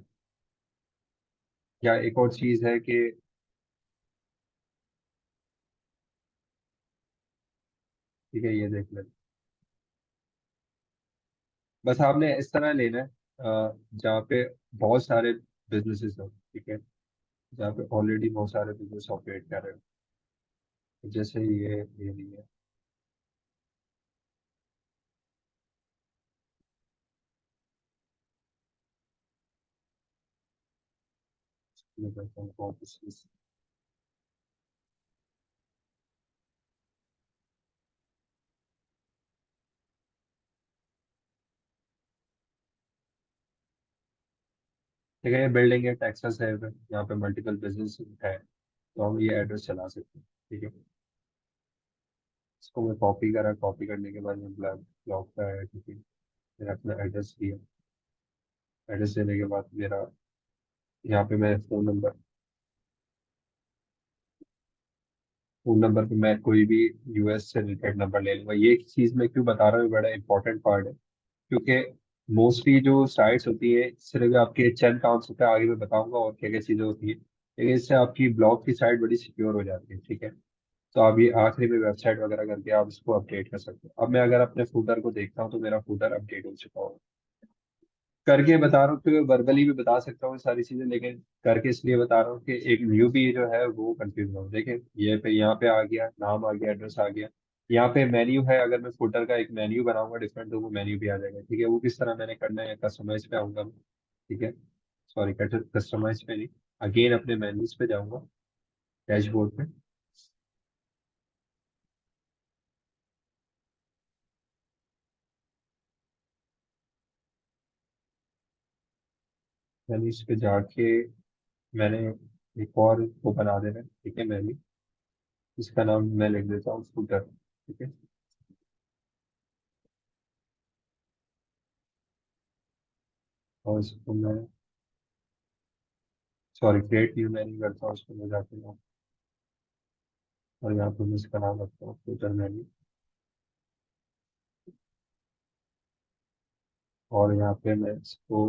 या एक और चीज है कि, ठीक है, ये देख लें। बस आपने इस तरह लेना है जहाँ पे बहुत सारे बिजनेसेस हो, ठीक है, जहाँ पे ऑलरेडी बहुत सारे बिजनेस ऑपरेट कर रहे हो, जैसे ये नहीं है। मैं करता हूँ offices। ठीक है, ये बिल्डिंग है, टेक्सास है, यहाँ पे मल्टीपल बिजनेस है, तो हम ये एड्रेस चला सकते हैं, ठीक है। इसको मैं कॉपी करा, कॉपी करने के बाद मैं ब्लॉक ब्लॉक का है, ठीक है। मैंने अपना एड्रेस दिया। एड्रेस देने के बाद मेरा यहाँ पे मैं फ़ोन नंबर पे मैं कोई भी यूएस से रिलेटेड नंबर ले लूंगा। ये चीज़ मैं क्यों बता रहा हूँ, ये बड़ा इंपॉर्टेंट पार्ट है, क्योंकि मोस्टली जो साइट्स होती है सिर्फ आपके चंद काउंट्स होता है, आगे मैं बताऊंगा और क्या क्या चीज़ें होती है, लेकिन इससे आपकी ब्लॉग की साइट बड़ी सिक्योर हो जाती है, ठीक है। तो आप ये आखिरी में वेबसाइट वगैरह करके आप इसको अपडेट कर सकते हो। अब मैं अगर अपने फूटर को देखता हूँ तो मेरा फूटर अपडेट हो चुका होगा। करके बता रहा हूँ क्योंकि वर्बली भी बता सकता हूँ ये सारी चीजें, लेकिन करके इसलिए बता रहा हूँ कि एक न्यू भी जो है वो कंफ्यूज ना हो। देखिए ये पे यहाँ पे आ गया, नाम आ गया, एड्रेस आ गया, यहाँ पे मेन्यू है, अगर मैं फुटर का एक मेन्यू बनाऊंगा डिफरेंट तो वो मेन्यू भी आ जाएगा। ठीक है, वो किस तरह मैंने करना है, कस्टमाइज पे आऊंगा मैं। ठीक है, सॉरी, कस्टमाइज पे नहीं, अगेन अपने मेन्यूज पे जाऊंगा, डैशबोर्ड पे। मेन्यूज पे जाके मैंने एक और वो बना देना है, ठीक है, मेन्यू। इसका नाम मैं लिख देता हूँ फुटर। ठीक है, और इसको मैं, सॉरी, क्रिएट न्यू मेन्यू करता हूँ, उसको मैं जाके ना, और यहाँ पे मैं इसका नाम रखता हूँ फुटर मेन्यू। और यहाँ पे मैं इसको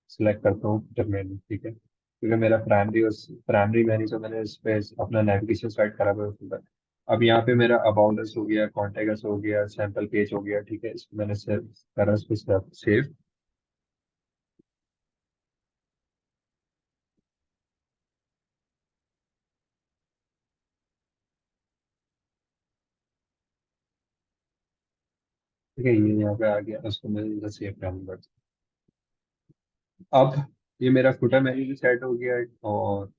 सिलेक्ट करता हूँ फुटर मेन्यू। ठीक है, क्योंकि मेरा प्राइमरी मेन्यू तो मैंने इस पे अपना नेविगेशन सेट करा हुआ है फुटर। अब यहाँ पे मेरा अबाउट अस हो गया, कॉन्टेक्ट अस हो गया, सैंपल पेज हो गया। ठीक है, इसको मैंने सेव करा, इस पे सेव। ठीक है, ये यहाँ पे आ गया, उसको मैं इधर सेव कर। अब ये मेरा फुटर मेन्यू भी सेट हो गया है, और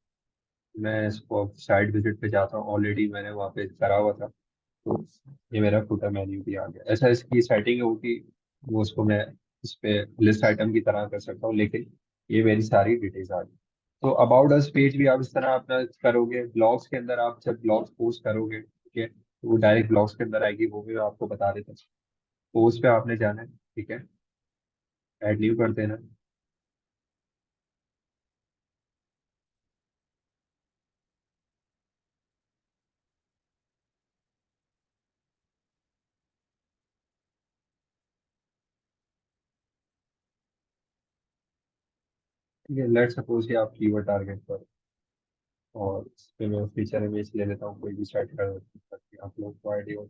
मैं इसको साइट विजिट पे जाता हूँ, ऑलरेडी मैंने वहाँ पे करा हुआ था। तो ये मेरा फुटर मेन्यू भी आ गया। ऐसा इसकी सेटिंग होगी, वो उसको मैं इस पे लिस्ट आइटम की तरह कर सकता हूँ, लेकिन ये मेरी सारी डिटेल्स आ गई। तो अबाउट अस पेज भी आप इस तरह अपना करोगे। ब्लॉग्स के अंदर आप जब ब्लॉग्स पोस्ट करोगे, ठीक है, तो वो डायरेक्ट ब्लॉग्स के अंदर आएगी, वो भी मैं आपको बता देता हूँ। पोस्ट पे आपने जाना है, ठीक है, ऐड न्यू कर देना। ठीक है, लेट सपोज कि आप कीवर्ड टारगेट पर, और इस पे मैं फीचर इमेज ले लेता हूँ, कोई भी सेट कर देता हूँ ताकि आप लोग को आइडिया हो।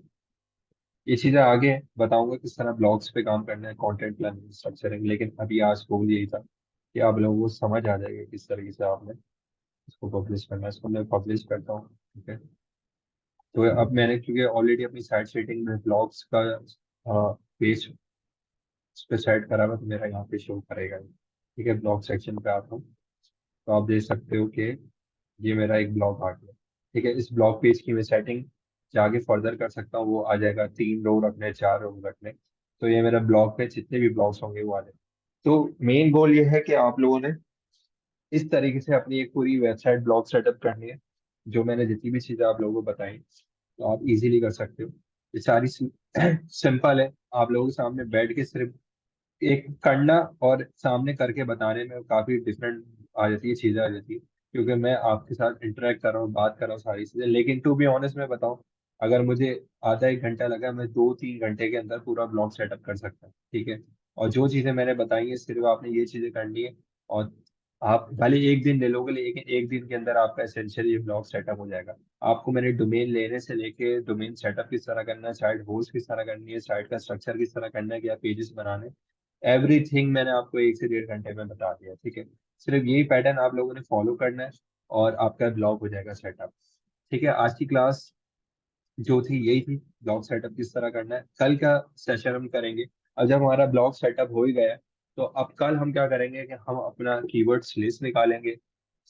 ये चीज़ें आगे बताऊंगा किस तरह ब्लॉग्स पे काम करना है, कंटेंट प्लानिंग, स्ट्रक्चरिंग, लेकिन अभी आज गोल यही था कि आप लोगों को समझ आ जाएगा किस तरीके से आपने इसको पब्लिश करना है। इसको मैं पब्लिश करता हूँ। ठीक है, तो अब मैंने क्योंकि ऑलरेडी अपनी साइट सेटिंग में ब्लॉग्स का पेज उस पे सेट करा हुआ, तो मेरा यहाँ पे शो करेगा। ठीक है, ब्लॉग सेक्शन पे आता हूँ, तो आप देख सकते हो कि ये मेरा एक ब्लॉग आ गया। ठीक है, इस ब्लॉग पेज की मैं सेटिंग आगे फर्दर कर सकता हूँ, वो आ जाएगा 3 रो रखने, 4 रो रखने। तो ये मेरा ब्लॉग पे जितने भी ब्लॉग्स होंगे वो आ जाए। तो मेन गोल ये है कि आप लोगों ने इस तरीके से अपनी एक पूरी वेबसाइट ब्लॉग सेटअप करनी है। जो मैंने जितनी भी चीज़ें आप लोगों को बताई, तो आप इजीली कर सकते हो। ये सारी सिंपल है, आप लोगों के सामने बैठ के सिर्फ एक करना और सामने करके बताने में काफी डिफरेंट आ जाती है, चीजें आ जाती है, क्योंकि मैं आपके साथ इंटरेक्ट कर रहा हूँ, बात कर रहा हूँ सारी चीजें। लेकिन टू बी ऑनेस्ट मैं बताऊँ, अगर मुझे आधा एक घंटा लगा, मैं 2-3 घंटे के अंदर पूरा ब्लॉग सेटअप कर सकता हूँ। ठीक है, और जो चीजें मैंने बताई है सिर्फ आपने ये चीजें करनी है। और आप भले एक दिन ले लोगे, लेकिन एक दिन के अंदर आपका एसेंशियल ये ब्लॉग सेटअप हो जाएगा। आपको मैंने डोमेन लेने से लेके डोमेन सेटअप किस तरह करना है, साइट होस्ट किस तरह करनी है, साइट का स्ट्रक्चर किस तरह करना है, क्या पेजेस बनाने, एवरीथिंग मैंने आपको 1 से 1.5 घंटे में बता दिया। ठीक है, सिर्फ यही पैटर्न आप लोगों ने फॉलो करना है, और आपका ब्लॉग हो जाएगा सेटअप। ठीक है, आज की क्लास जो थी यही थी, ब्लॉग सेटअप किस तरह करना है। कल का सेशन हम करेंगे। अब जब हमारा ब्लॉग सेटअप हो ही गया है, तो अब कल हम क्या करेंगे कि हम अपना कीवर्ड्स लिस्ट निकालेंगे,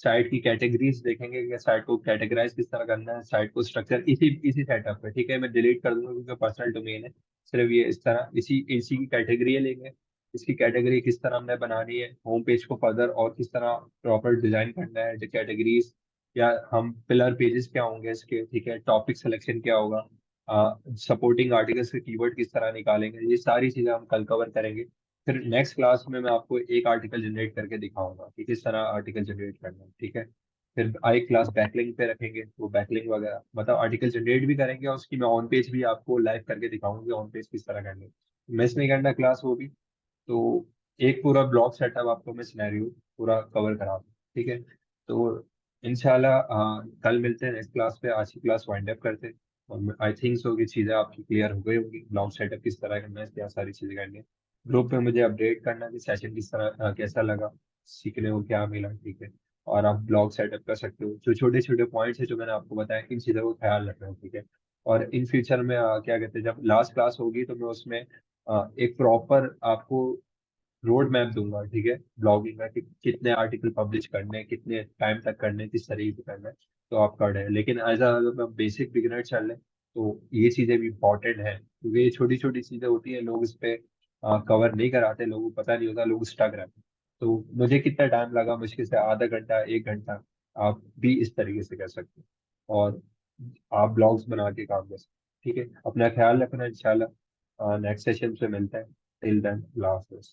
साइट की कैटेगरीज देखेंगे कि साइट को कैटेगराइज किस तरह करना है, साइट को स्ट्रक्चर इसी इसी सेटअप पे। ठीक है, मैं डिलीट कर दूंगा क्योंकि पर्सनल डोमेन है। सिर्फ ये इस तरह इसी इसी की कैटेगरी लेंगे, इसकी कैटेगरी किस तरह हमने बनानी है, होम पेज को फर्दर और किस तरह प्रॉपर डिजाइन करना है, कैटेगरीज, या हम पिलर पेजेस क्या होंगे इसके, ठीक है, टॉपिक सिलेक्शन क्या होगा, सपोर्टिंग आर्टिकल्स के कीवर्ड किस तरह निकालेंगे, ये सारी चीजें हम कल कवर करेंगे। फिर नेक्स्ट क्लास में मैं आपको एक आर्टिकल जनरेट करके दिखाऊंगा कि किस तरह आर्टिकल जनरेट करना है। ठीक है, फिर एक क्लास बैकलिंक पे रखेंगे, वो बैकलिंक वगैरह मतलब आर्टिकल जनरेट भी करेंगे, और उसकी मैं ऑन पेज भी आपको लाइव करके दिखाऊंगी, ऑन पेज किस तरह करनी है। मिस नहीं करना क्लास वो भी। तो एक पूरा ब्लॉग सेटअप आपको मैं सिनेरियो पूरा कवर करा दूँ। ठीक है, तो इंशाल्लाह कल मिलते हैं नेक्स्ट क्लास पे। आज की क्लास वाइंड अप करते हैं, और आई थिंक सो कि चीज़ें आपकी क्लियर हो गई होंगी, ब्लॉग सेटअप किस तरह करना है, क्या सारी चीज़ें करनी है। ग्रुप में मुझे अपडेट करना कि सेशन किस तरह कैसा लगा, सीखने को क्या मिला। ठीक है, और आप ब्लॉग सेटअप कर सकते हो। जो छोटे छोटे पॉइंट्स है जो मैंने आपको बताया, इन चीज़ों को ख्याल रखना है। ठीक है, और इन फ्यूचर में क्या कहते हैं, जब लास्ट क्लास होगी तो मैं उसमें एक प्रॉपर आपको रोड मैप दूंगा, ठीक है, ब्लॉगिंग का, कि कितने आर्टिकल पब्लिश करने हैं, कितने टाइम तक करने हैं, किस तरीके से करना है। तो आप कर रहे हैं, लेकिन एज अ बेसिक बिगिनर चल रहे हैं, तो ये चीजें भी इंपॉर्टेंट है, क्योंकि ये छोटी छोटी चीजें होती है, लोग इस पे कवर नहीं कराते, लोगों को पता नहीं होता, लोग स्टक रहते हैं। तो मुझे कितना टाइम लगा, मुश्किल से आधा घंटा 1 घंटा, आप भी इस तरीके से कर सकते हैं, और आप ब्लॉग्स बना के काम कर सकते हैं। ठीक है, अपना ख्याल रखना, इंशाल्लाह नेक्स्ट सेशन पे मिलते हैं। टिल देन, अल्लाह हाफिज़।